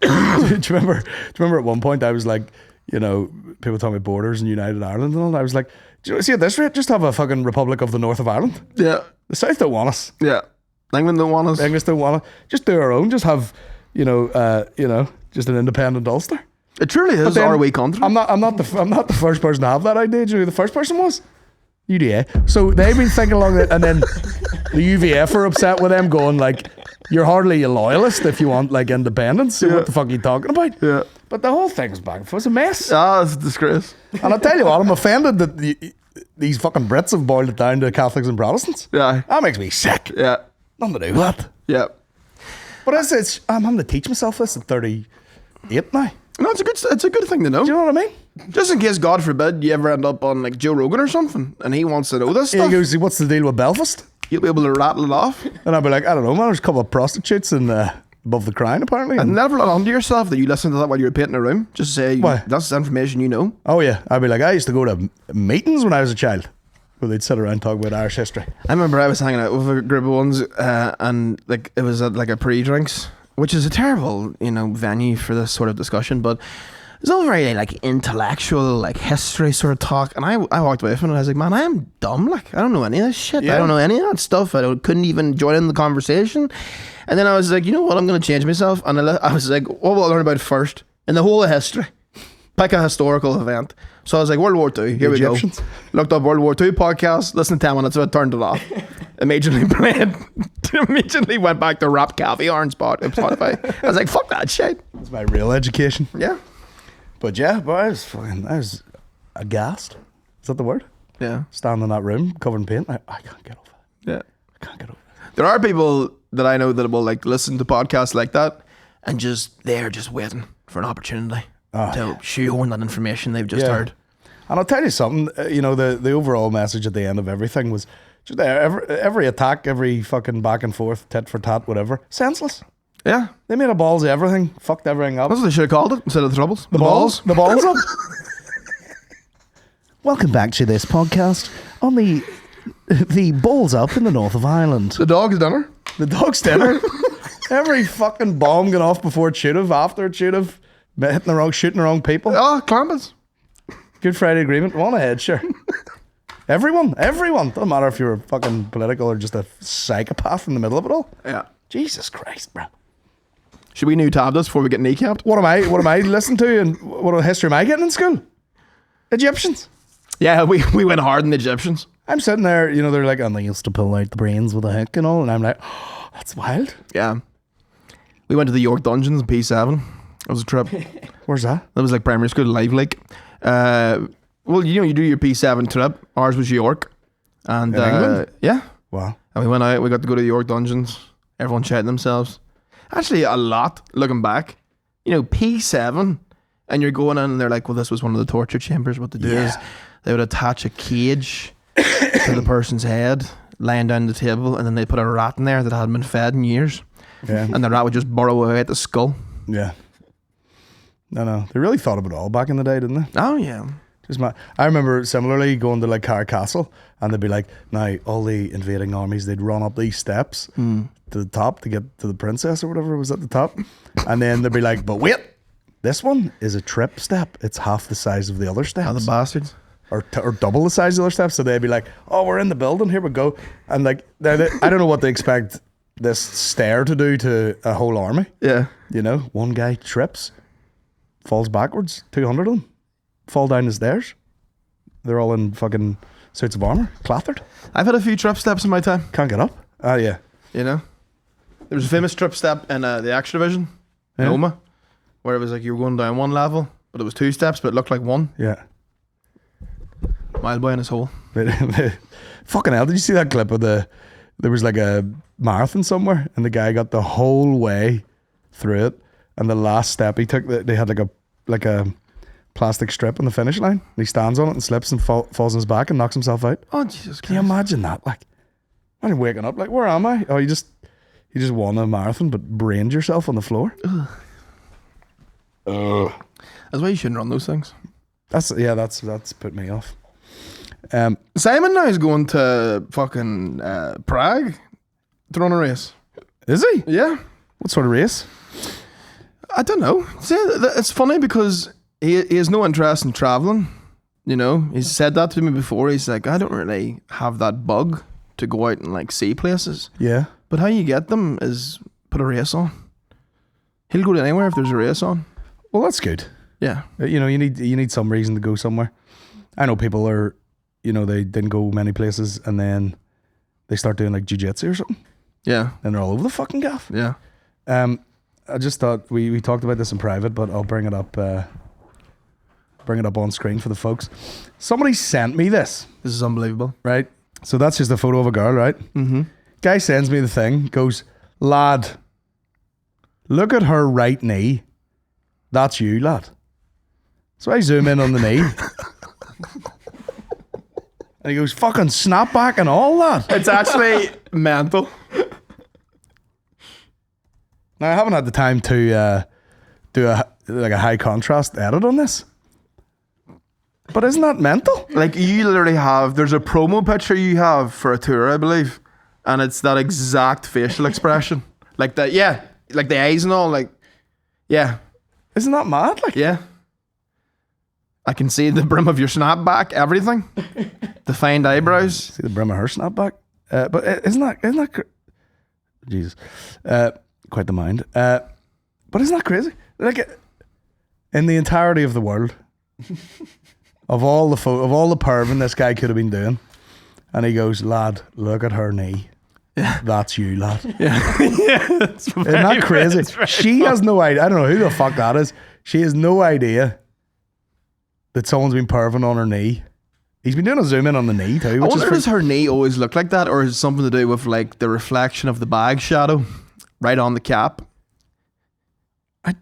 Do you remember at one point I was like, people talking about borders and United Ireland and all that. I was like, do you see at this rate, just have a fucking Republic of the North of Ireland? Yeah. The South don't want us. Yeah. England don't want us. English don't want us. Just do our own. Just have, Just an independent Ulster. It truly is then our wee country. I'm not the first person to have that idea. Do you know who the first person was? UDA. So they've been thinking along it, and then the UVF are upset with them, going like, "You're hardly a loyalist if you want like independence. So what the fuck are you talking about?" Yeah. But the whole thing's back. It was a mess. Ah, it's a disgrace. And I'll tell you what, I'm offended that these fucking Brits have boiled it down to Catholics and Protestants. Yeah. That makes me sick. Yeah. Nothing to do with that. Yeah. But I'm having to teach myself this at 38 now. No, it's a good thing to know. Do you know what I mean? Just in case, God forbid, you ever end up on like Joe Rogan or something, and he wants to know this He stuff. goes, "What's the deal with Belfast?" You'll be able to rattle it off. And I'll be like, "I don't know, man. There's a couple of prostitutes in above the Crown, apparently." And never let on to yourself that you listen to that while you're painting a room. Just say, Why? that's information you know. Oh yeah, I'd be like, I used to go to meetings when I was a child, where they'd sit around and talk about Irish history. I remember I was hanging out with a group of ones, and like it was at like a pre-drinks, which is a terrible, venue for this sort of discussion, but it's all very like intellectual, like history sort of talk. And I walked away from it and I was like, man, I am dumb. Like, I don't know any of this shit. Yeah. I don't know any of that stuff. Couldn't even join in the conversation. And then I was like, you know what? I'm going to change myself. And I was like, what will I learn about first in the whole of history? Pick a historical event. So I was like, World War II. Here we Egyptians. go. Looked up World War II podcast. Listened to 10 minutes of it. Turned it off. Immediately played. Immediately went back to Rap Caviar and Spotify. I was like, fuck that shit. That's my real education. Yeah. But yeah, but I was aghast. Is that the word? Yeah. Standing in that room covered in paint. I can't get over it. Yeah. I can't get over it. There are people that I know that will like listen to podcasts like that and they're just waiting for an opportunity to shoehorn that information they've just heard. And I'll tell you something, the overall message at the end of everything was just there, every attack, every fucking back and forth, tit for tat, whatever, senseless. Yeah. They made a balls of everything, fucked everything up. That's what they should have called it instead of the troubles. The balls up. Welcome back to this podcast on the balls up in the north of Ireland. The dog's dinner. The dog's dinner. Every fucking bomb got off before it should have, after it should have, shooting the wrong people. Oh, Clampets. Good Friday Agreement. Go on ahead, sure. Everyone. Doesn't matter if you're fucking political or just a psychopath in the middle of it all. Yeah. Jesus Christ, bro. Should we new tab this before we get kneecapped? What am I listening to, and what history am I getting in school? Egyptians. Yeah, we went hard in the Egyptians. I'm sitting there, they're like, and they used to pull out the brains with a hook and all, and I'm like, oh, that's wild. Yeah. We went to the York Dungeons in P7. It was a trip. Where's that? That was like primary school, Liveleak. Well, you do your P7 trip. Ours was York. And In England? Yeah. Wow. And we went out, we got to go to the York Dungeons. Everyone chatting themselves. Actually, a lot, looking back. P7, and you're going in and they're like, well, this was one of the torture chambers. What they do is they would attach a cage to the person's head, lying down the table, and then they put a rat in there that hadn't been fed in years. Yeah. And the rat would just burrow away at the skull. Yeah. No. They really thought of it all back in the day, didn't they? Oh, yeah. I remember similarly going to like Car Castle, and they'd be like, now all the invading armies, they'd run up these steps to the top to get to the princess or whatever was at the top, and then they'd be like, but wait, this one is a trip step. It's half the size of the other steps. Oh, the bastards. Or double the size of the other steps. So they'd be like, oh, we're in the building, here we go. And like, I don't know what they expect this stair to do to a whole army. Yeah. One guy trips, falls backwards, 200 of them fall down the stairs. They're all in fucking suits of armor, clattered. I've had a few trip steps in my time. Can't get up. Oh, yeah. There was a famous trip step in the Action Division in Oma, where it was like you were going down one level, but it was 2 steps, but it looked like 1. Yeah. Mile boy in his hole. Fucking hell, did you see that clip of there was like a marathon somewhere, and the guy got the whole way through it, and the last step he took, they had like a plastic strip on the finish line, and he stands on it and slips and falls on his back and knocks himself out. Oh, Jesus Christ. Can you imagine that? Like, I'm waking up like, where am I? Oh, you just won a marathon but brained yourself on the floor. Ugh. That's why you shouldn't run those things. That's put me off. Simon now is going to fucking Prague to run a race. Is he? Yeah. What sort of race? I don't know. See, it's funny because he has no interest in traveling. He's said that to me before. He's like, I don't really have that bug to go out and like see places. Yeah. But how you get them is put a race on. He'll go to anywhere if there's a race on. Well, that's good. Yeah. You know, you need some reason to go somewhere. I know people are, you know, they didn't go many places and then they start doing like jiu-jitsu or something. Yeah. And they're all over the fucking gaff. Yeah. I just thought we talked about this in private, but I'll bring it up on screen for the folks. Somebody sent me this. This is unbelievable. Right? So that's just a photo of a girl, right? Mm-hmm. Guy sends me the thing, goes, lad, look at her right knee. That's you, lad. So I zoom in on the knee. And he goes, fucking snapback and all that. It's actually mental. Now, I haven't had the time to do a high contrast edit on this. But isn't that mental? Like, you literally have, there's a promo picture you have for a tour, I believe. And it's that exact facial expression. Like that, yeah. Like the eyes and all, like, yeah. Isn't that mad? Like, yeah. I can see the brim of your snapback, everything. Defined eyebrows. See the brim of her snapback. But isn't that Jesus. Quite the mind. But isn't that crazy? Like, in the entirety of the world, of all the perving this guy could have been doing, and he goes, lad, look at her knee. Yeah. That's you, lad. Yeah. Yeah. Isn't that crazy? She has no idea. I don't know who the fuck that is. She has no idea that someone's been perving on her knee. He's been doing a zoom in on the knee too. I wonder, does her knee always look like that, or is it something to do with like the reflection of the bag shadow right on the cap? I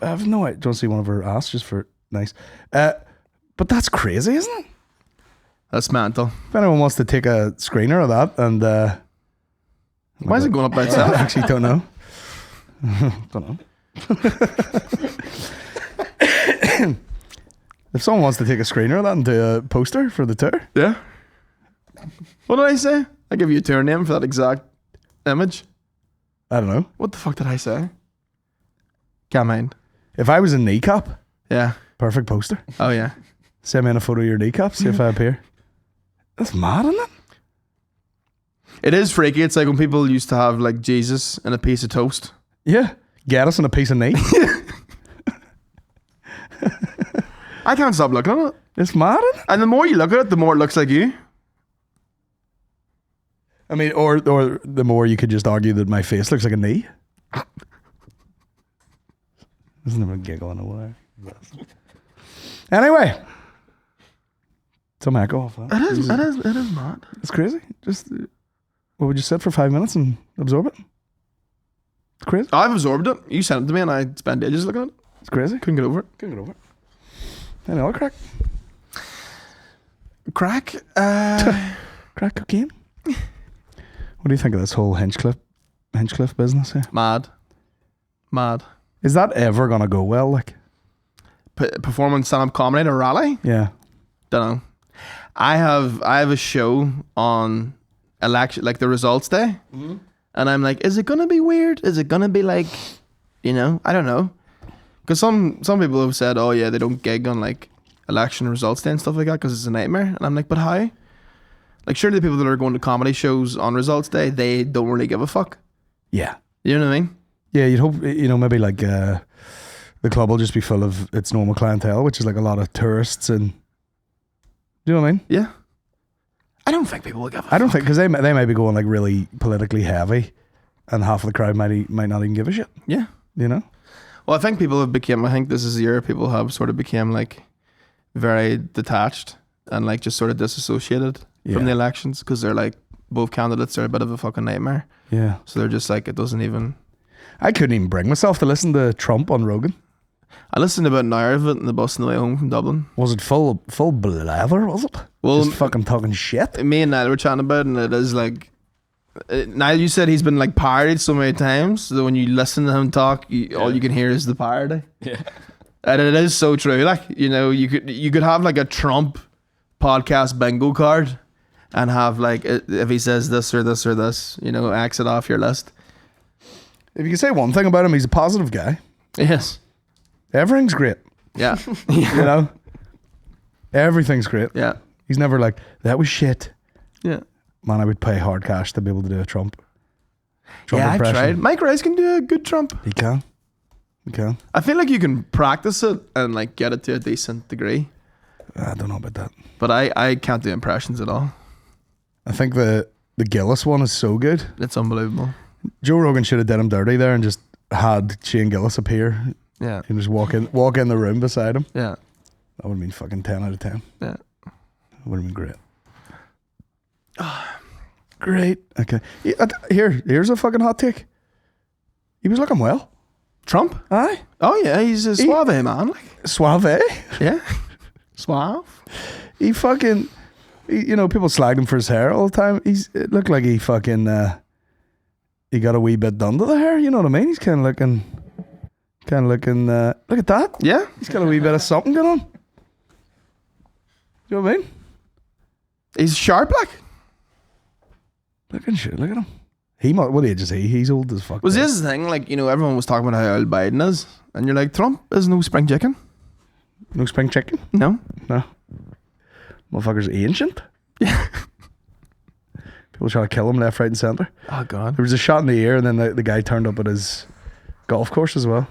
have no idea. Don't see one of her ass just for nice. But that's crazy, isn't it? That's mental. If anyone wants to take a screener of that, and why is it going up by itself? I actually don't know. Don't know. If someone wants to take a screener of that and do a poster for the tour, yeah. What did I say? I give you a tour name for that exact image. I don't know. What the fuck did I say? Can't mind. If I was a kneecap, yeah, perfect poster. Oh yeah. Send me in a photo of your kneecap, see if I appear. That's mad, isn't it? It is freaky. It's like when people used to have like Jesus and a piece of toast. Yeah. Get us in a piece of knee. I can't stop looking at it. It's mad, isn't it? And the more you look at it, the more it looks like you. I mean, or the more you could just argue that my face looks like a knee. Isn't there a giggle in a way? Anyway. Some echo off that. It is mad. It's crazy. Just, what would you sit for 5 minutes and absorb it? It's crazy. I've absorbed it. You sent it to me and I spent ages looking at it. It's crazy. Couldn't get over it. Any other crack? Crack? Crack cocaine? What do you think of this whole Hinchcliffe business here? Mad. Is that ever going to go well? Like, performing stand-up comedy at a rally? Yeah. Don't know. I have a show on election, like the results day. Mm-hmm. And I'm like, is it going to be weird? Is it going to be like, you know, I don't know. Because some people have said, oh yeah, they don't gig on like election results day and stuff like that because it's a nightmare. And I'm like, but how? Like, surely the people that are going to comedy shows on results day, they don't really give a fuck. Yeah. You know what I mean? Yeah, you'd hope, you know, maybe like the club will just be full of its normal clientele, which is like a lot of tourists and, do you know what I mean? Yeah. I don't think people will give a fuck. I don't think, because they might be going like really politically heavy and half of the crowd might not even give a shit. Yeah. You know? Well, I think people have become, I think this is the year people have sort of become like very detached and like just sort of disassociated from the elections because they're like, both candidates are a bit of a fucking nightmare. Yeah. So they're just like, it doesn't even... I couldn't even bring myself to listen to Trump on Rogan. I listened to about an hour of it in the bus on the way home from Dublin. Was it full blather, was it? Well, just fucking talking shit? Me and Niall were chatting about it, and it is like... Niall, you said he's been like parodied so many times, so when you listen to him talk, all you can hear is the parody. Yeah. And it is so true. Like, you know, you could have like a Trump podcast bingo card and have like, if he says this or this or this, you know, exit off your list. If you can say one thing about him, he's a positive guy. Yes. Everything's great. Yeah. You know? Everything's great. Yeah. He's never like, that was shit. Yeah. Man, I would pay hard cash to be able to do a Trump Yeah, I impression. tried. Mike Rice can do a good Trump. He can. Okay. I feel like you can practice it and like get it to a decent degree. I don't know about that. But I can't do impressions at all. I think the Gillis one is so good. It's unbelievable. Joe Rogan should have done him dirty there and just had Shane Gillis appear Yeah. and just walk in the room beside him. Yeah. That would have been fucking 10 out of 10. Yeah. That would have been great. Great. Okay. Here's a fucking hot take. He was looking well. Trump? Aye. Oh yeah, he's a suave man. Like. Suave. Yeah. Suave. He fucking, people slagged him for his hair all the time. It looked like he fucking, he got a wee bit done to the hair. You know what I mean? He's kind of looking, look at that. Yeah. He's got a wee bit of something going on. You know what I mean? He's sharp like. Look at him. What age is he? He's old as fuck. Was this the thing? Like, everyone was talking about how old Biden is. And you're like, Trump is no spring chicken. No spring chicken? No. No. Motherfucker's ancient. Yeah. People trying to kill him left, right, and centre. Oh, God. There was a shot in the air, and then the guy turned up at his golf course as well.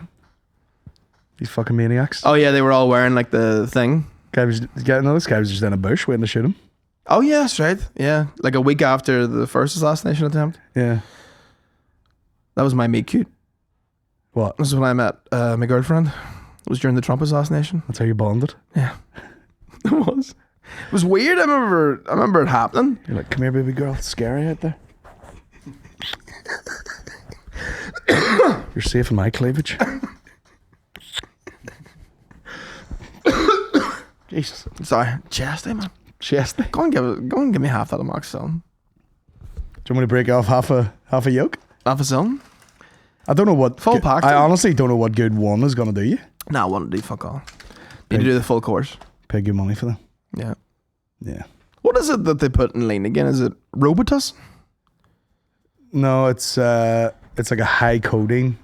These fucking maniacs. Oh, yeah, they were all wearing, like, the thing. This guy was just in a bush waiting to shoot him. Oh, yeah, that's right. Yeah. Like a week after the first assassination attempt. Yeah. That was my meet cute. What? This is when I met my girlfriend. It was during the Trump assassination. That's how you bonded? Yeah. It was. It was weird. I remember it happening. You're like, come here, baby girl. It's scary out there. You're safe in my cleavage. Jesus. Sorry. Chesty, man. Chesty. Go and give me half that amoxicillin. Do you want me to break off half a yolk? Amoxicillin? I don't know what... Full pack. I honestly don't know what good one is going to do you. Nah, I want to do fuck all. Need to do the full course. Pay good money for them. Yeah. Yeah. What is it that they put in lean again? Is it Robitussin? No, it's like a high codeine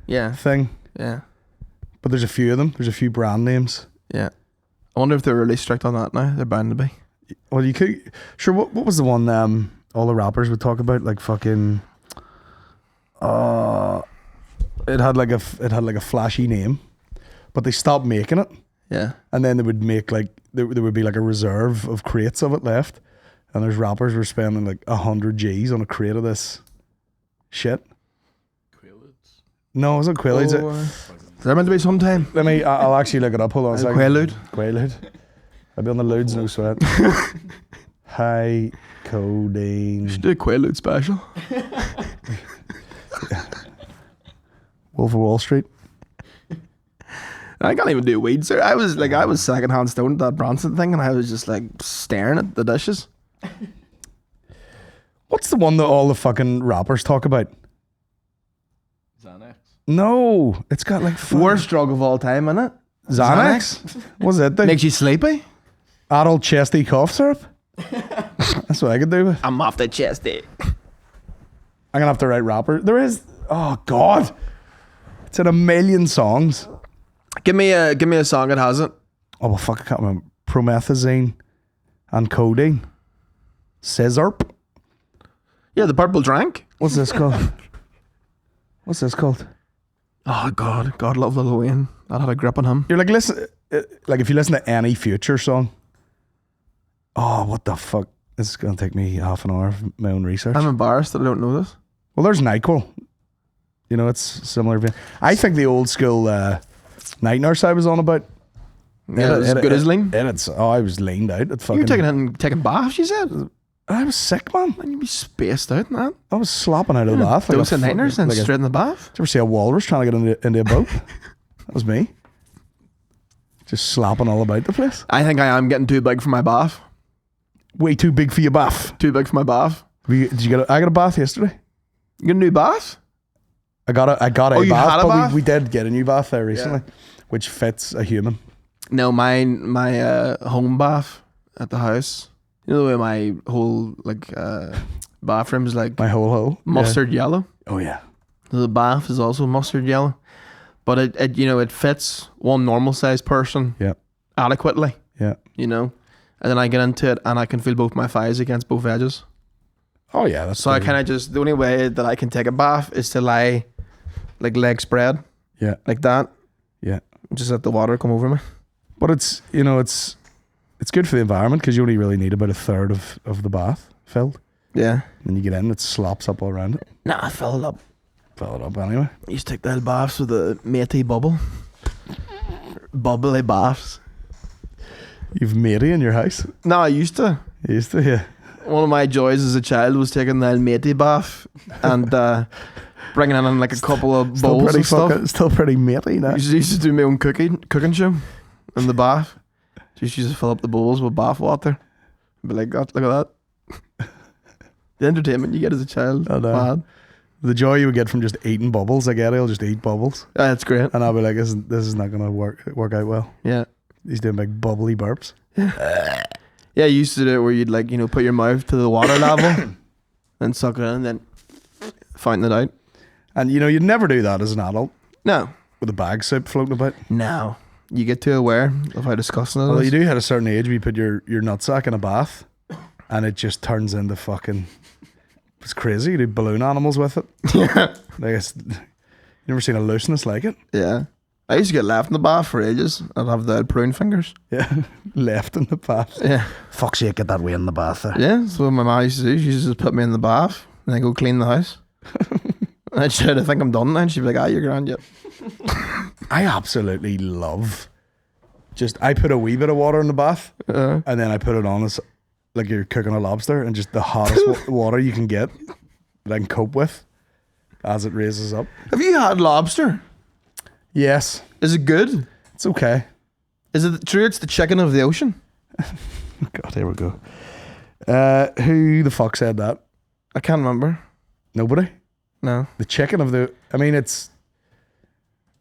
thing. Yeah. But there's a few of them. There's a few brand names. Yeah. I wonder if they're really strict on that now. They're bound to be. Well, you could... Sure, what was the one all the rappers would talk about? Like fucking... It had like a flashy name, but they stopped making it. Yeah. And then they would make like... There would be like a reserve of crates of it left. And there's rappers were spending like 100 G's on a crate of this shit. Quaaludes? No, it wasn't Quaaludes. Is there meant to be sometime? I'll actually look it up. Hold on a second. Quaalude. I'll be on the ludes, no sweat. High codeine. Should do a Quaalude special. Wolf of Wall Street. I can't even do weed, sir. I was secondhand stoned at that Bronson thing, and I was just like staring at the dishes. What's the one that all the fucking rappers talk about? Xanax? No, it's got like Worst drug of all time, innit? Xanax. What's it? Makes you sleepy. Adult chesty cough syrup. That's what I could do with. I'm off the chesty. I'm gonna have to write rapper. There is. Oh God, it's in a million songs. Give me a song that has it. Oh well, fuck, I can't remember. Promethazine and codeine. Scissorp. Yeah, the purple drank. What's this called? What's this called? Oh God love Lil Wayne. That had a grip on him. You're like, listen, like if you listen to any Future song. Oh, what the fuck? This is gonna take me half an hour of my own research. I'm embarrassed that I don't know this. Well, there's NyQuil. You know, it's similar. I think the old school Night Nurse I was on about. Yeah, it was good as lean. I was leaned out. You were taking baths, you said? I was sick, man. Man, you'd be spaced out, man. I was slopping out of the bath. Dose of Night Nurse and straight in the bath. Did you ever see a walrus trying to get into a boat? That was me. Just slapping all about the place. I think I am getting too big for my bath. Way too big for your bath. Too big for my bath. Did you get? I got a bath yesterday. You got a new bath? I got a you bath, had a but bath? we did get a new bath there recently, which fits a human. No, my home bath at the house. You know the way my whole bathroom is like My whole hole. mustard yellow. Oh yeah. The bath is also mustard yellow, but it fits one normal sized person Yeah. adequately. Yeah. And then I get into it and I can feel both my thighs against both edges. Oh yeah. That's So I kind of the only way that I can take a bath is to lie like leg spread. Yeah. like that. Yeah. Just let the water come over me. But it's, you know, it's good for the environment because you only really need about a third of the bath filled. Yeah. Then you get in, it slops up all around it. Nah, I fill it up. Fill it up anyway. I used to take the old baths with the matey bubble. Bubbly baths. You've matey in your house? No, I used to. You used to, yeah. One of my joys as a child was taking the old matey bath and bringing in like a couple of bowls and stuff. Still pretty matey now. I used to do my own cooking show in the bath. Just used to fill up the bowls with bath water. Be like, God, look at that. The entertainment you get as a child. I know. Mad. The joy you would get from just eating bubbles. I get it. I'll just eat bubbles. Yeah, it's great. And I'll be like, this is not going to work out well. Yeah. He's doing big bubbly burps. Yeah, you used to do it where you'd like, you know, put your mouth to the water level and suck it in and then fountain it out. And, you know, you'd never do that as an adult No. with a bag soup floating about. No. You get too aware of how disgusting it Although is. you do hit a certain age where you put your nutsack in a bath and it just turns into fucking... It's crazy. You do balloon animals with it. Yeah. Like you never seen a looseness like it. Yeah. I used to get left in the bath for ages. I'd have the prune fingers. Yeah. Left in the bath. Yeah. Fuck's sake, get that way in the bath there. Yeah, that's what my mom used to do. She used to just put me in the bath and then go clean the house. And I'd try to think I'm done now and she'd be like, you're grand yet. I absolutely love I put a wee bit of water in the bath and then I put it on as like you're cooking a lobster and just the hottest water you can get that I can cope with as it raises up. Have you had lobster? Yes. Is it good? It's okay. Is it true it's the chicken of the ocean? God, here we go. Who the fuck said that? I can't remember. Nobody? No. The chicken of the... I mean, it's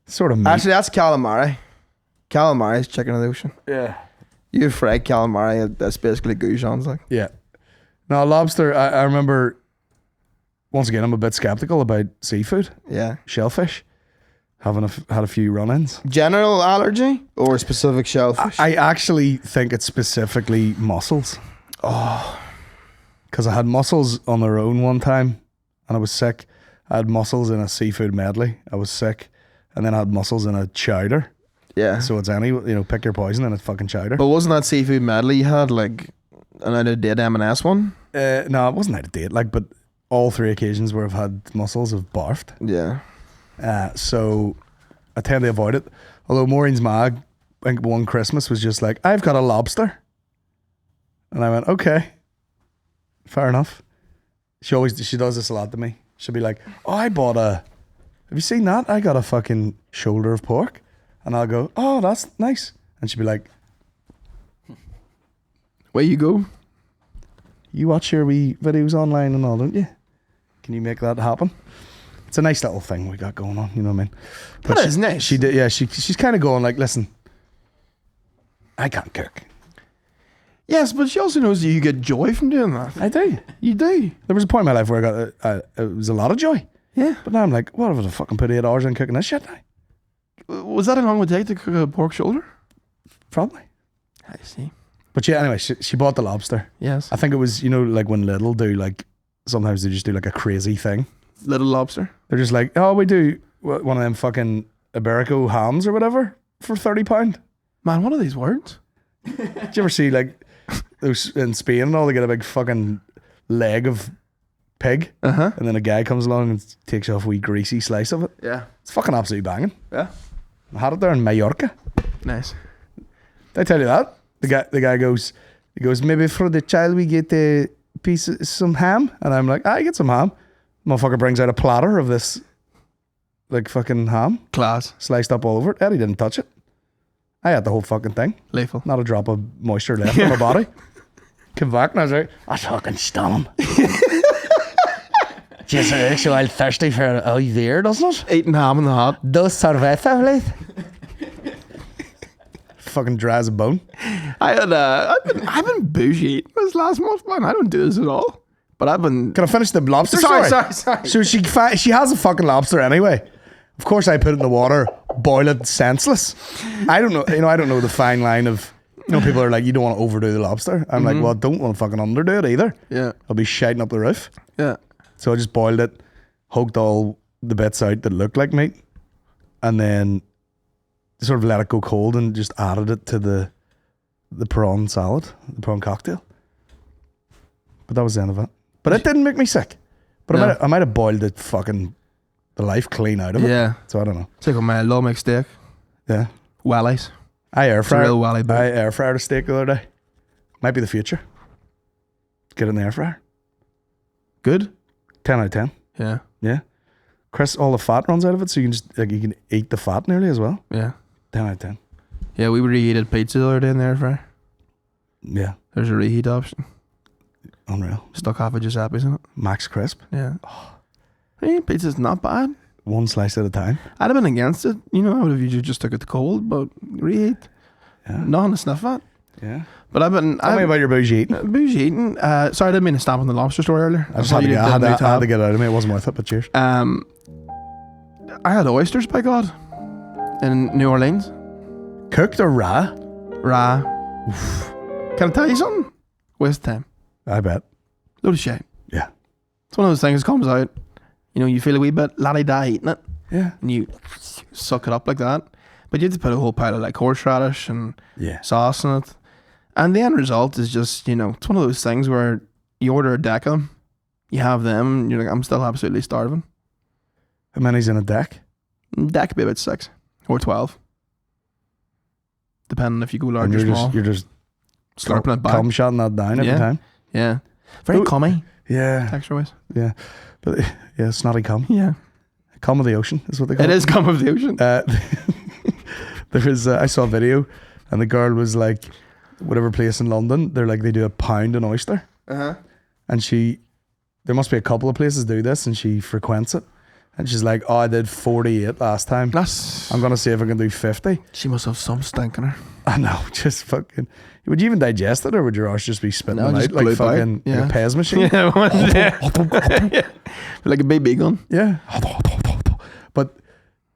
sort of meat. Actually, that's calamari. Calamari is chicken of the ocean. Yeah. You fry calamari, that's basically goujons like. Yeah. Now, lobster, I remember... Once again, I'm a bit skeptical about seafood. Yeah. Shellfish. Had a few run-ins. General allergy or specific shellfish? I actually think it's specifically mussels. Oh. Because I had mussels on their own one time and I was sick. I had mussels in a seafood medley. I was sick. And then I had mussels in a chowder. Yeah. So it's pick your poison and it's fucking chowder. But wasn't that seafood medley you had like an out of date M&S one? No, it wasn't out of date. But all 3 occasions where I've had mussels have barfed. Yeah. So I tend to avoid it. Although Maureen's ma, I think one Christmas was just like, I've got a lobster. And I went, okay, fair enough. She does this a lot to me. She'll be like, oh, have you seen that? I got a fucking shoulder of pork. And I'll go, oh, that's nice. And she'll be like, where you go? You watch your wee videos online and all, don't you? Can you make that happen? It's a nice little thing we got going on, you know what I mean? That is nice. She did, yeah. She's kind of going like, listen, I can't cook. Yes, but she also knows that you get joy from doing that. I do. You do. There was a point in my life where I got it was a lot of joy. Yeah. But now I'm like, what if I fucking put 8 hours in cooking this shit now? Was that how long it would take to cook a pork shoulder? Probably. I see. But yeah, anyway, she bought the lobster. Yes. I think it was, like when Lidl do sometimes they just do like a crazy thing. Little lobster. They're just like, oh, we do one of them fucking Iberico hams or whatever for £30. Man, what are these words? Did you ever see like those in Spain and all, they get a big fucking leg of pig and then a guy comes along and takes off a wee greasy slice of it. Yeah. It's fucking absolutely banging. Yeah. I had it there in Mallorca. Nice. Did I tell you that? The guy goes, maybe for the child we get a piece of some ham. And I'm like, I get some ham. Motherfucker brings out a platter of this like fucking ham. Class. Sliced up all over it. Eddie didn't touch it. I had the whole fucking thing. Lethal. Not a drop of moisture left in my body. Came back and I was like, that's fucking stunning. Just makes you all thirsty for a year, doesn't it? Eating ham in the hot. Dos cerveza, please. Fucking dry as a bone. I've been bougie eating this last month, man. I don't do this at all. But I've been... Can I finish the lobster Sorry. So she has a fucking lobster anyway. Of course I put it in the water, boil it senseless. I don't know, I don't know the fine line of, people are like, you don't want to overdo the lobster. I'm like, well, I don't want to fucking underdo it either. Yeah. I'll be shiting up the roof. Yeah. So I just boiled it, hugged all the bits out that looked like meat, and then sort of let it go cold and just added it to the prawn salad, the prawn cocktail. But that was the end of it. But it didn't make me sick. But No. I might have boiled the life clean out of it. Yeah. So I don't know. It's like with my low mix steak. Yeah. Wallies. I air It's a real fryer. wally boy. I air fryer a steak the other day. Might be the future. Get it in the air fryer. Good? 10 out of 10. Yeah. Yeah. Chris, all the fat runs out of it, so you can just you can eat the fat nearly as well. Yeah. 10 out of 10. Yeah, we reheated pizza the other day in the air fryer. Yeah. There's a reheat option. Unreal. Stuck half of Giuseppe's in it. Max crisp. Yeah. Hey, pizza's not bad. One slice at a time. I'd have been against it. You know, I would have usually just took it cold, but reheat. Yeah. Nothing to sniff at. Yeah. But I've been... Tell me about your bougie eating. bougie eating. Sorry, I didn't mean to stamp on the lobster store earlier. I just had to get it out of me. It wasn't worth it, but cheers. I had oysters, by God, in New Orleans. Cooked or raw? Raw. Can I tell you something? Waste of time. I bet. Load of shit. Yeah. It's one of those things that comes out, you know, you feel a wee bit la-di-da eating it, Yeah. and you suck it up like that. But you have to put a whole pile of like horseradish and Yeah. sauce in it. And the end result is just, you know, it's one of those things where you order a deck of them, you have them, and you're like, I'm still absolutely starving. How many's in a deck? Deck could be about 6 or 12. Depending if you go large And or small. you're just Slurping it back. cum shotting that down every Yeah. time. Yeah. Very Ooh. cummy, Yeah. texture-wise. Yeah. But yeah, snotty cum. Yeah. Cum of the ocean is what they call It it. is cum of the ocean. There was I saw a video and the girl was like, whatever place in London, they do £1 an oyster. Uh-huh. And there must be a couple of places do this and she frequents it. And she's like, oh, I did 48 last time. I'm going to see if I can do 50. She must have some stink in her. I know, just fucking. Would you even digest it or would your arse just be spitting No, them just out like glue it out. fucking Yeah. like a Pez machine? Yeah, like a BB gun. Yeah. But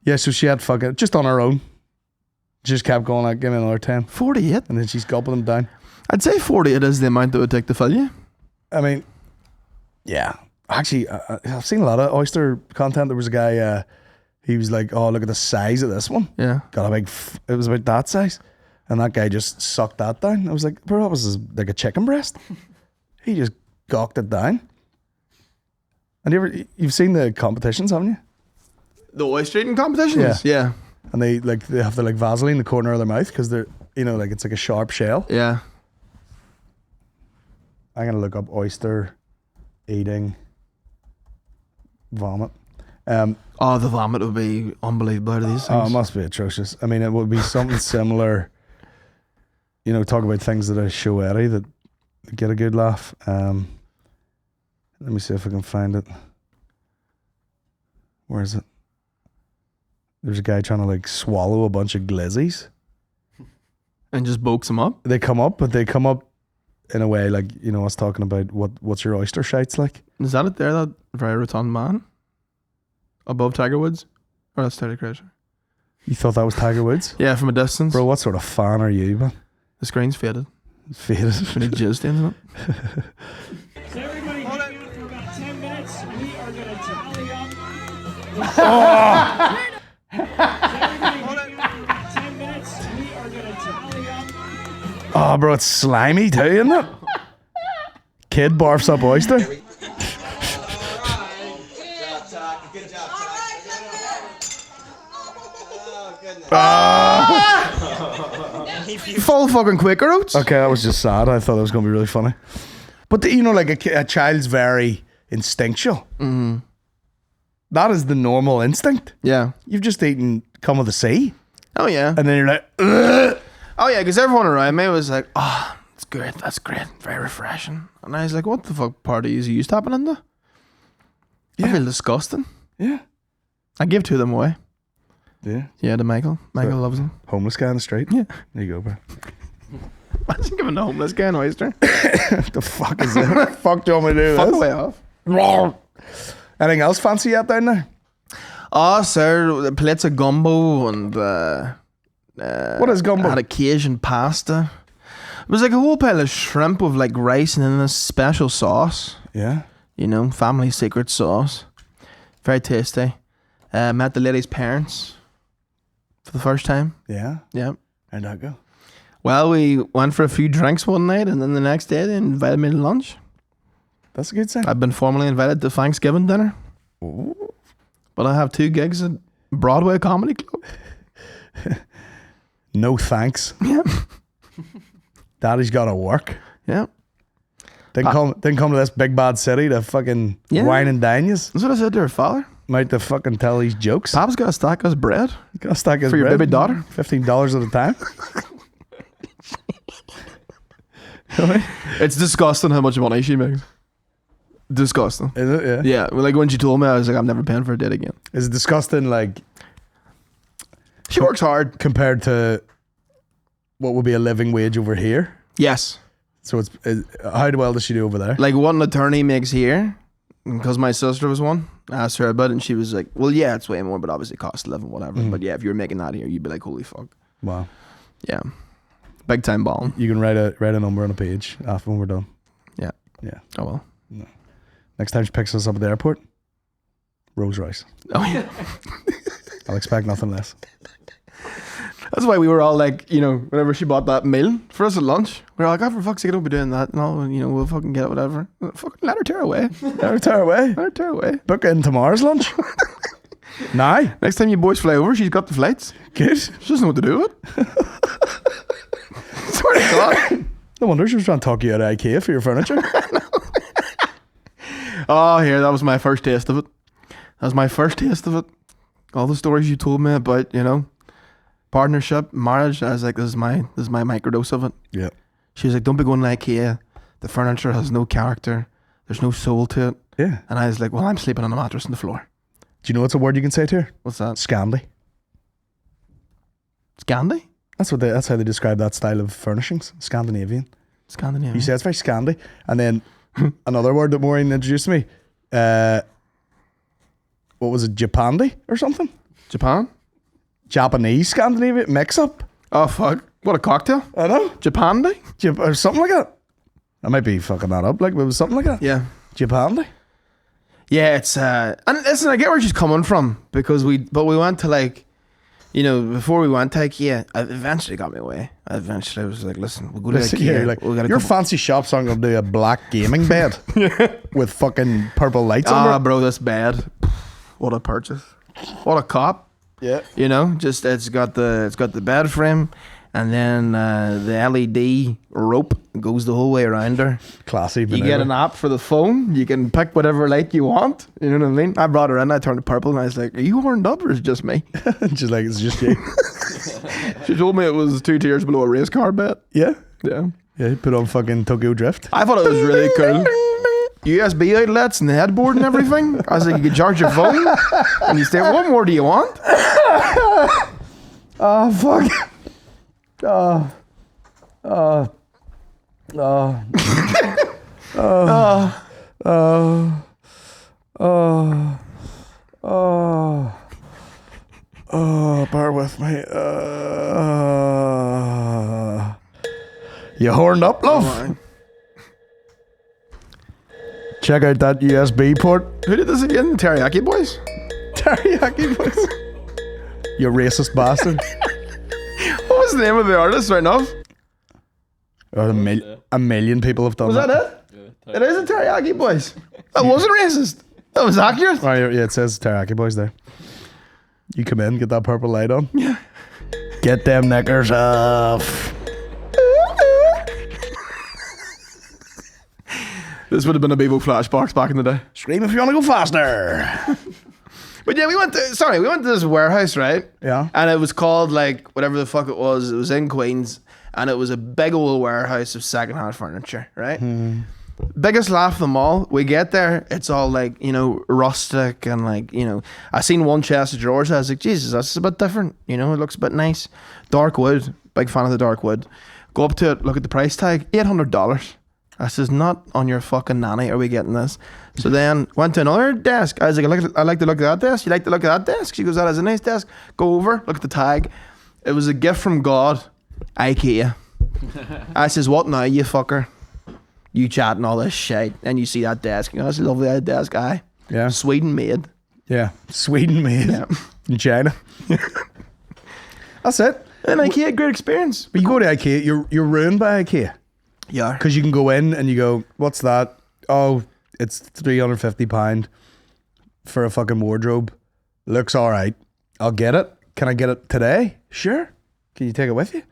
yeah, so she had fucking, just on her own. Just kept going like, give me another 10. 48? And then she's gulping them down. I'd say 48 is the amount that would take to fill you. I mean, yeah. Actually, I've seen a lot of oyster content. There was a guy, he was like, oh, look at the size of this one. Yeah. Got a big, it was about that size. And that guy just sucked that down. I was like, bro, that was like a chicken breast. He just gawked it down. And you've seen the competitions, haven't you? The oyster eating competitions? Yeah. And they have the Vaseline in the corner of their mouth because they're, it's like a sharp shell. Yeah. I'm going to look up oyster eating vomit. The vomit would be unbelievable out of these Oh, it things. must be atrocious. I mean, it would be something similar. Talk about things that are showy that get a good laugh. Let me see if I can find it. Where is it? There's a guy trying to like swallow a bunch of glizzies. And just bulks them up? They come up in a way like, I was talking about what's your oyster shites like? Is that it there, that very rotund man? Above Tiger Woods? Or that's Terry Kreischer? You thought that was Tiger Woods? Yeah, from a distance. Bro, what sort of fan are you, man? The screen's faded. Faded. We need jizz stains in it. So everybody hang out for about 10 minutes. We are going to tally up. Hold it. 10 minutes. We are going to tally up. Oh, bro, it's slimy too, isn't it? Kid barfs up oyster. Full fucking Quaker Oats? Okay, that was just sad. I thought it was going to be really funny. But like a child's very instinctual. Mm-hmm. That is the normal instinct. Yeah. You've just eaten cum of the sea. Oh, yeah. And then you're like, ugh. Oh, yeah, because everyone around me was like, oh, that's great, very refreshing. And I was like, what the fuck party is you tapping into? I feel disgusting. Yeah. I give 2 of them away. Yeah. Yeah, to Michael. Michael loves them. Homeless guy on the street. Yeah. There you go, bro. Imagine giving a homeless guy an oyster. The fuck is that? The fuck do you want me to do Fuck this? away off. Anything else fancy out there now? Oh, sir, the plates of gumbo and What is gumbo? I had a Cajun pasta. It was like a whole pile of shrimp with like rice and then this special sauce. Yeah. Family secret sauce. Very tasty. Met the lady's parents. for the first time. Yeah. Yeah. How'd that go? Well, we went for a few drinks one night, and then the next day they invited me to lunch. That's a good sign. I've been formally invited to Thanksgiving dinner. Ooh. But I have 2 gigs at Broadway Comedy Club. No thanks. Yeah. Daddy's got to work. Yeah. Didn't come to this big bad city to fucking wine and dine yous. That's what I said to her father. Might to fucking tell these jokes. Pap's got to stack us bread. Got to stack his For your bread. baby daughter? $15 at a time. It's disgusting how much money she makes. Disgusting. Is it? Yeah. Yeah. Well, like when she told me, I was like, I'm never paying for a date again. Is it disgusting, like, She works hard. compared to what would be a living wage over here? Yes. So how well does she do over there? Like what an attorney makes here, because my sister was one. I asked her about it, and she was like, well, yeah, it's way more, but obviously cost of living, whatever. But yeah, if you were making that here, you'd be like, holy fuck. Wow. Yeah. Big time balling. You can write a number on a page after when we're done. Yeah. Yeah. Oh, well. Next time she picks us up at the airport, Rolls Royce. Oh, yeah. I'll expect nothing less. That's why we were all like, you know, whenever she bought that meal for us at lunch, we were like, oh, for fuck's sake, don't be doing that. And all, you know, we'll fucking get it, whatever. Fucking let her tear away. Let her tear away. Let her tear away. Book in tomorrow's lunch. Now. Next time you boys fly over, she's got the flights. Good. She doesn't know what to do with it. Swear to God. No wonder she was trying to talk you out of IKEA for your furniture. Oh, here, that was my first taste of it. That was my first taste of it. All the stories you told me about, you know, partnership, marriage. I was like, this is my microdose of it. Yeah. She was like, don't be going to IKEA. The furniture has no character. There's no soul to it. Yeah. And I was like, well, I'm sleeping on a mattress on the floor. Do you know what's a word you can say to her? What's that? Scandi. Scandi? That's how they describe that style of furnishings. Scandinavian. Scandinavian. You say it's very Scandi. And then another word that Maureen introduced to me. What was it? Japandi or something? Japan? Japanese Scandinavian mix up. Oh, fuck. What a cocktail. I know. Japandi? Or something like that. I might be fucking that up. Like, it was something like that. Yeah. Japandi. Yeah, it's, and listen, I get where she's coming from, because we went to, like, you know, before we went to IKEA, I eventually got me away. I was like, listen, we'll go to IKEA. You're like, we'll get your fancy shops aren't going to do a black gaming bed with fucking purple lights on it. Bro, this bed. What a purchase. What a cop. Yeah. You know, just it's got the bed frame, and then the LED rope goes the whole way around her. Classy. You get an app for the phone. You can pick whatever light you want. You know what I mean? I brought her in. I turned it purple, and I was like, "Are you horned up, or is it just me?" She's like, it's just you. She told me it was 2 tiers below a race car bet. Yeah. Yeah. Yeah, you put on fucking Tokyo Drift. I thought it was really cool. USB outlets and the headboard and everything. I was like, you could charge your phone, and you say, "What more do you want?" Oh, fuck. Bear with me. You horned up, love? Check out that USB port. Who did this again? Teriyaki Boys? Teriyaki boys. You racist bastard. What was the name of the artist right now? Oh, a million people have done Was that it? Yeah, It is a Teriyaki Boys. That wasn't racist. That was accurate. Oh, yeah, it says Teriyaki Boys there. You come in, get that purple light on. Yeah. Get them knickers off. This would have been a Bevo flashbox back in the day. Scream if you want to go faster. But yeah, we went to this warehouse, right? Yeah. And it was called, like, whatever the fuck it was. It was in Queens, and it was a big old warehouse of secondhand furniture, right? Biggest laugh of them all. We get there, it's all like, you know, rustic, and like, you know, I seen one chest of drawers. I was like, Jesus, that's a bit different. You know, it looks a bit nice. Dark wood, big fan of the dark wood. Go up to it, look at the price tag, $800. I says, not on your fucking nanny are we getting this. So then went to another desk. I was like, I like to look at that desk. You like to look at that desk? She goes, that is a nice desk. Go over, look at the tag. It was a gift from God, IKEA. I says, what now, you fucker? You chatting all this shit, and you see that desk. You know, that's a lovely desk, aye. Yeah. Sweden made. Yeah. Sweden made. Yeah. In China. That's it. And IKEA, great experience. But you go to IKEA, you're ruined by IKEA. Yeah. Because you can go in and you go, what's that? Oh, it's £350 for a fucking wardrobe. Looks all right. I'll get it. Can I get it today? Sure. Can you take it with you?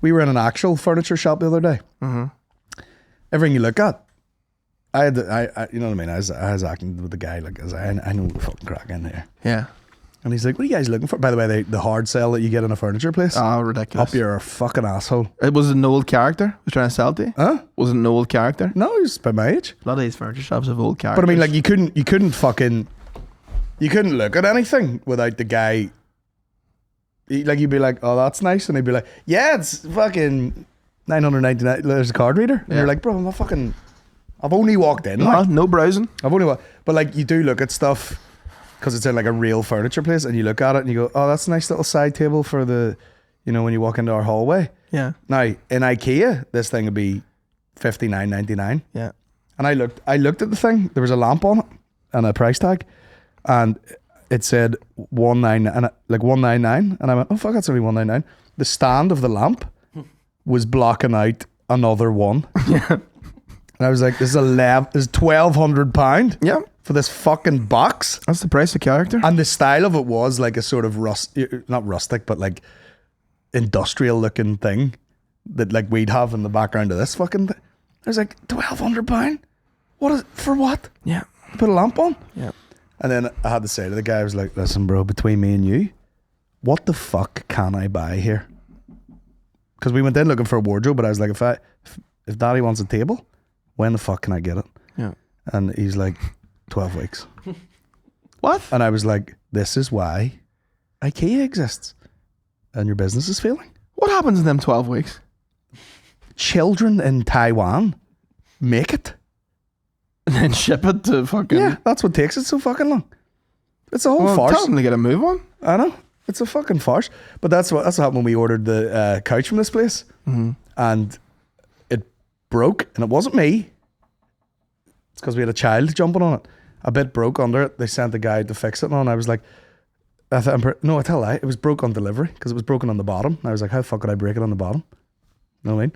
We were in an actual furniture shop the other day. Mm-hmm. Everything you look at, I you know what I mean? I was acting with the guy like, I know the fucking crack in here. Yeah. And he's like, what are you guys looking for? By the way, the hard sell that you get in a furniture place. Oh, ridiculous. Up your fucking asshole. It was an old character was trying to sell to you? Huh? Was it an old character? No, he's by my age. A lot of these furniture shops have old characters. But I mean, like, you couldn't look at anything without the guy. Like, you'd be like, oh, that's nice. And he'd be like, yeah, it's fucking $999. There's a card reader. And Yeah. you're like, bro, I've only walked in. Like, no browsing. but like, you do look at stuff because it's in like a real furniture place, and you look at it and you go, oh, that's a nice little side table for the, when you walk into our hallway. Yeah. Now, in IKEA, this thing would be $59.99. Yeah. And I looked at the thing. There was a lamp on it and a price tag, and it said $199, and I went, oh fuck, that's only $199. The stand of the lamp was blocking out another one. Yeah. And I was like, this is £1,200 Yeah. for this fucking box. That's the price of character. And the style of it was like a sort of not rustic, but like industrial looking thing that like we'd have in the background of this fucking thing. I was like, £1,200? What is for what? Yeah. Put a lamp on? Yeah. And then I had to say to the guy, I was like, listen, bro, between me and you, what the fuck can I buy here? Because we went in looking for a wardrobe, but I was like, if daddy wants a table, when the fuck can I get it? Yeah. And he's like, 12 weeks. What? And I was like, this is why IKEA exists. And your business is failing. What happens in them 12 weeks? Children in Taiwan make it. And then ship it to fucking... Yeah, that's what takes it so fucking long. It's a whole farce. Tell them to get a move on. I know. It's a fucking farce. But that's what happened when we ordered the couch from this place. Mm-hmm. And it broke. And it wasn't me. It's because we had a child jumping on it. A bit broke under it. They sent the guy to fix it. And I was like, I tell a lie. It was broke on delivery because it was broken on the bottom. And I was like, how the fuck could I break it on the bottom? You know what I mean?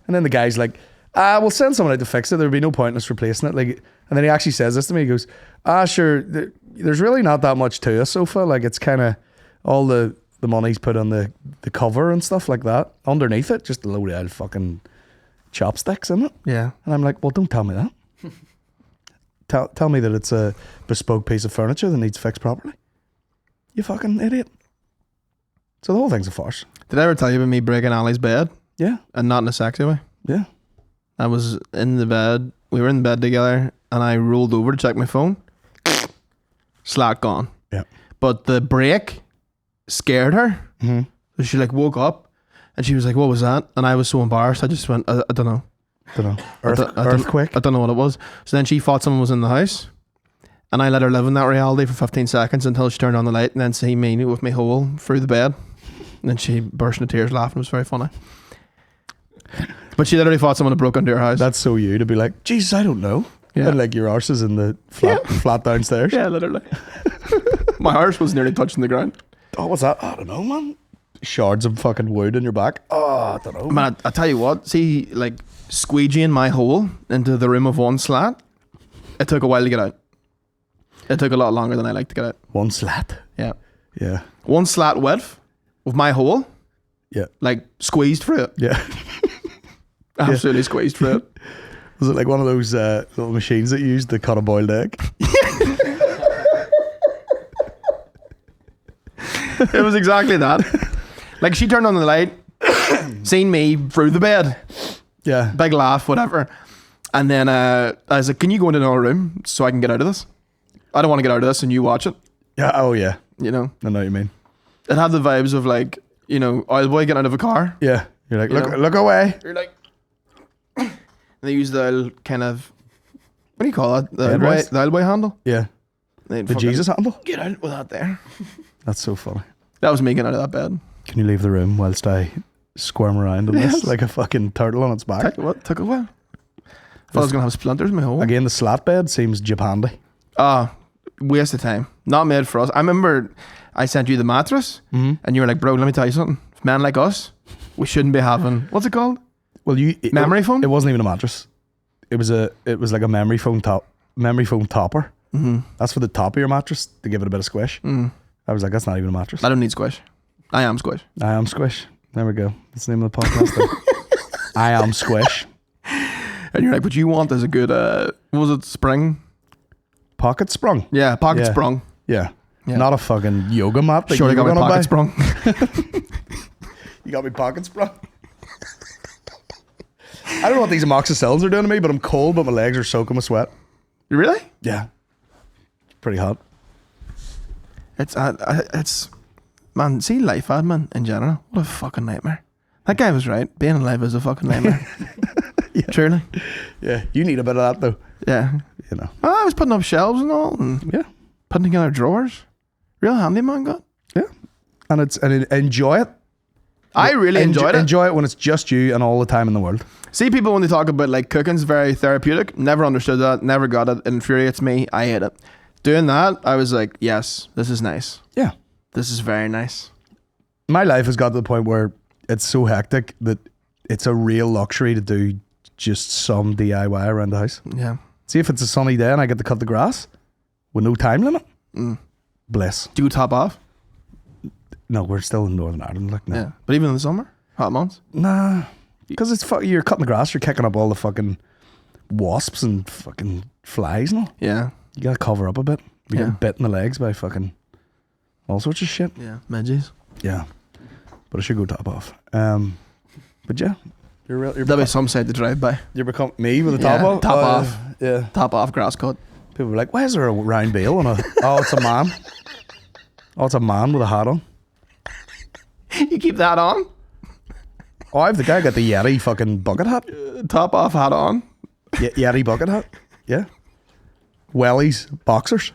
And then the guy's like, we'll send someone out to fix it. There'd be no point in us replacing it. Like, and then he actually says this to me. He goes, sure. There's really not that much to a sofa. Like, it's kind of all the money's put on the cover and stuff like that. Underneath it, just a load of fucking chopsticks in it. Yeah. And I'm like, well, don't tell me that. Tell me that it's a bespoke piece of furniture that needs fixed properly. You fucking idiot. So the whole thing's a farce. Did I ever tell you about me breaking Ali's bed? Yeah. And not in a sexy way? Yeah. I was in the bed. We were in the bed together, and I rolled over to check my phone. Slack gone. Yeah. But the break scared her. Mm-hmm. So she like woke up, and she was like, "What was that?" And I was so embarrassed. I just went, "I don't know." Earthquake. I don't know what it was. So then she thought someone was in the house, and I let her live in that reality for 15 seconds until she turned on the light and then see me with my hole through the bed. And then she burst into tears laughing. It was very funny. But she literally thought someone had broke into her house. That's so you to be like, Jesus, I don't know. Yeah. And like your arse is in the flat downstairs. Yeah, literally. My arse was nearly touching the ground. Oh, what's that? I don't know, man. Shards of fucking wood in your back. Oh, I don't know. Man, I tell you what, see, like squeegeeing my hole into the rim of one slat, it took a while to get out. It took a lot longer than I like to get out. One slat. Yeah. Yeah. One slat width of my hole, Yeah. like squeezed through it. Yeah. Absolutely squeezed through it. Was it like one of those little machines that you used to cut a boiled egg? It was exactly that. Like she turned on the light, seen me through the bed, Yeah. big laugh, whatever. And then I was like, can you go into another room so I can get out of this? I don't want to get out of this and you watch it. Yeah. Oh, yeah. You know? I know what you mean. It had the vibes of like, you know, oil boy getting out of a car. Yeah. You're like, You look, know? look away. You're like, and they use the kind of, what do you call it? The Headrest? oil boy handle. Yeah. They'd The fucking Jesus handle. get out with that there. That's so funny. That was me getting out of that bed. Can you leave the room whilst I squirm around in Yes. this like a fucking turtle on its back? Took a while. I thought I was going to have splinters in my hole. Again, the slat bed seems Japandi. waste of time. Not made for us. I remember I sent you the mattress, and you were like, "Bro, let me tell you something. Men like us, we shouldn't be having what's it called? Well, Memory foam? It wasn't even a mattress. It was like a memory foam topper. That's for the top of your mattress to give it a bit of squish. I was like, that's not even a mattress. I don't need squish. I am squish. I am squish. There we go. That's the name of the podcast. I am squish. And you're like, what you want is a good, what was it, spring? Pocket sprung. Yeah, pocket Yeah. sprung. Yeah. Yeah. Not a fucking yoga mat. That Sure, you got were my gonna pocket buy. sprung. You got me pocket sprung. I don't know what these amoxicillins are doing to me, but I'm cold, but my legs are soaking with sweat. Really? Yeah. Pretty hot. It's, man, see life admin in general, what a fucking nightmare. That guy was right. Being alive is a fucking nightmare. Yeah. Truly. Yeah. You need a bit of that though. Yeah. You know. Well, I was putting up shelves and all, and Yeah. putting together drawers. Real handy, man, God. Yeah. And enjoy it. I really enjoyed it. Enjoy it when it's just you and all the time in the world. See, people when they talk about like cooking's very therapeutic. Never understood that. Never got it. It infuriates me. I hate it. Doing that, I was like, yes, this is nice. Yeah. This is very nice. My life has got to the point where it's so hectic that it's a real luxury to do just some DIY around the house. Yeah. See, if it's a sunny day and I get to cut the grass with no time limit, bliss. Do you top off? No, we're still in Northern Ireland. Like, no. Yeah. But even in the summer, hot months. Nah. Because you're cutting the grass, you're kicking up all the fucking wasps and fucking flies and all. Yeah. You gotta cover up a bit. You're Yeah. getting bit in the legs by fucking all sorts of shit. Yeah. Midges. Yeah. But I should go top off. But yeah. You're There'll be some side to drive by. You become me with a Yeah, top off? top off. Yeah. Top off grass cut. People were like, why is there a round bale on a... Oh, it's a man. Oh, it's a man with a hat on. You keep that on. Oh, I've the guy got the Yeti fucking bucket hat. Top off hat on. Yeti bucket hat. Yeah. Wellies, boxers.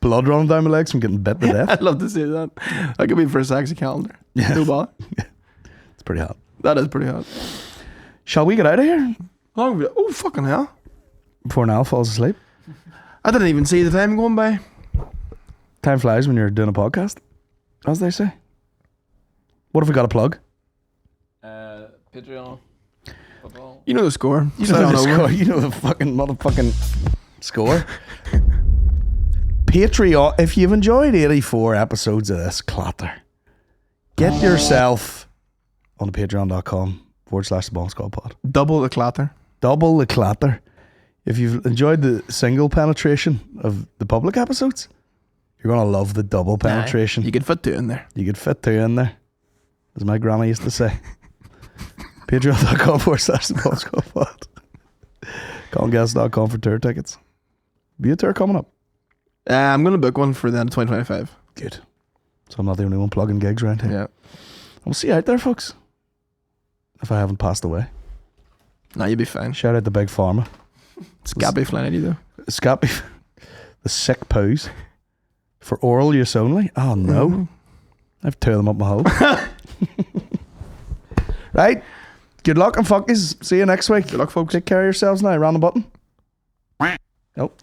Blood running down my legs from getting bit to death. I'd love to see that. That could be for a sexy calendar. Yeah. No bother. It's pretty hot. That is pretty hot. Shall we get out of here How long have we... Oh, fucking hell. before Niall falls asleep? I didn't even see the time going by. Time flies when you're doing a podcast, as they say. What have we got to plug? Patreon. Football. You know the score. You You said know on the over. score. You know the fucking motherfucking score. Patreon. If you've enjoyed 84 episodes of this clatter, get yourself on the patreon.com/the Bomb Squad Pod. Double the clatter. Double the clatter. If you've enjoyed the single penetration of the public episodes, you're going to love the double penetration. You could fit two in there. You could fit two in there, as my granny used to say. Patreon.com/the Bomb Squad Pod. ColinGeddis.com for tour tickets. Be a tour coming up. I'm going to book one for the end of 2025. Good. So I'm not the only one plugging gigs around here. Yeah. We'll see you out there, folks. If I haven't passed away. Nah, you'll be fine. Shout out to Big Pharma. Scabby flying at you though. Scappy. The sick poos. For oral use only. Oh no. I've two of them up my hole. Right. Good luck and fuckies. See you next week. Good luck, folks. Take care of yourselves now. Round the button. Nope.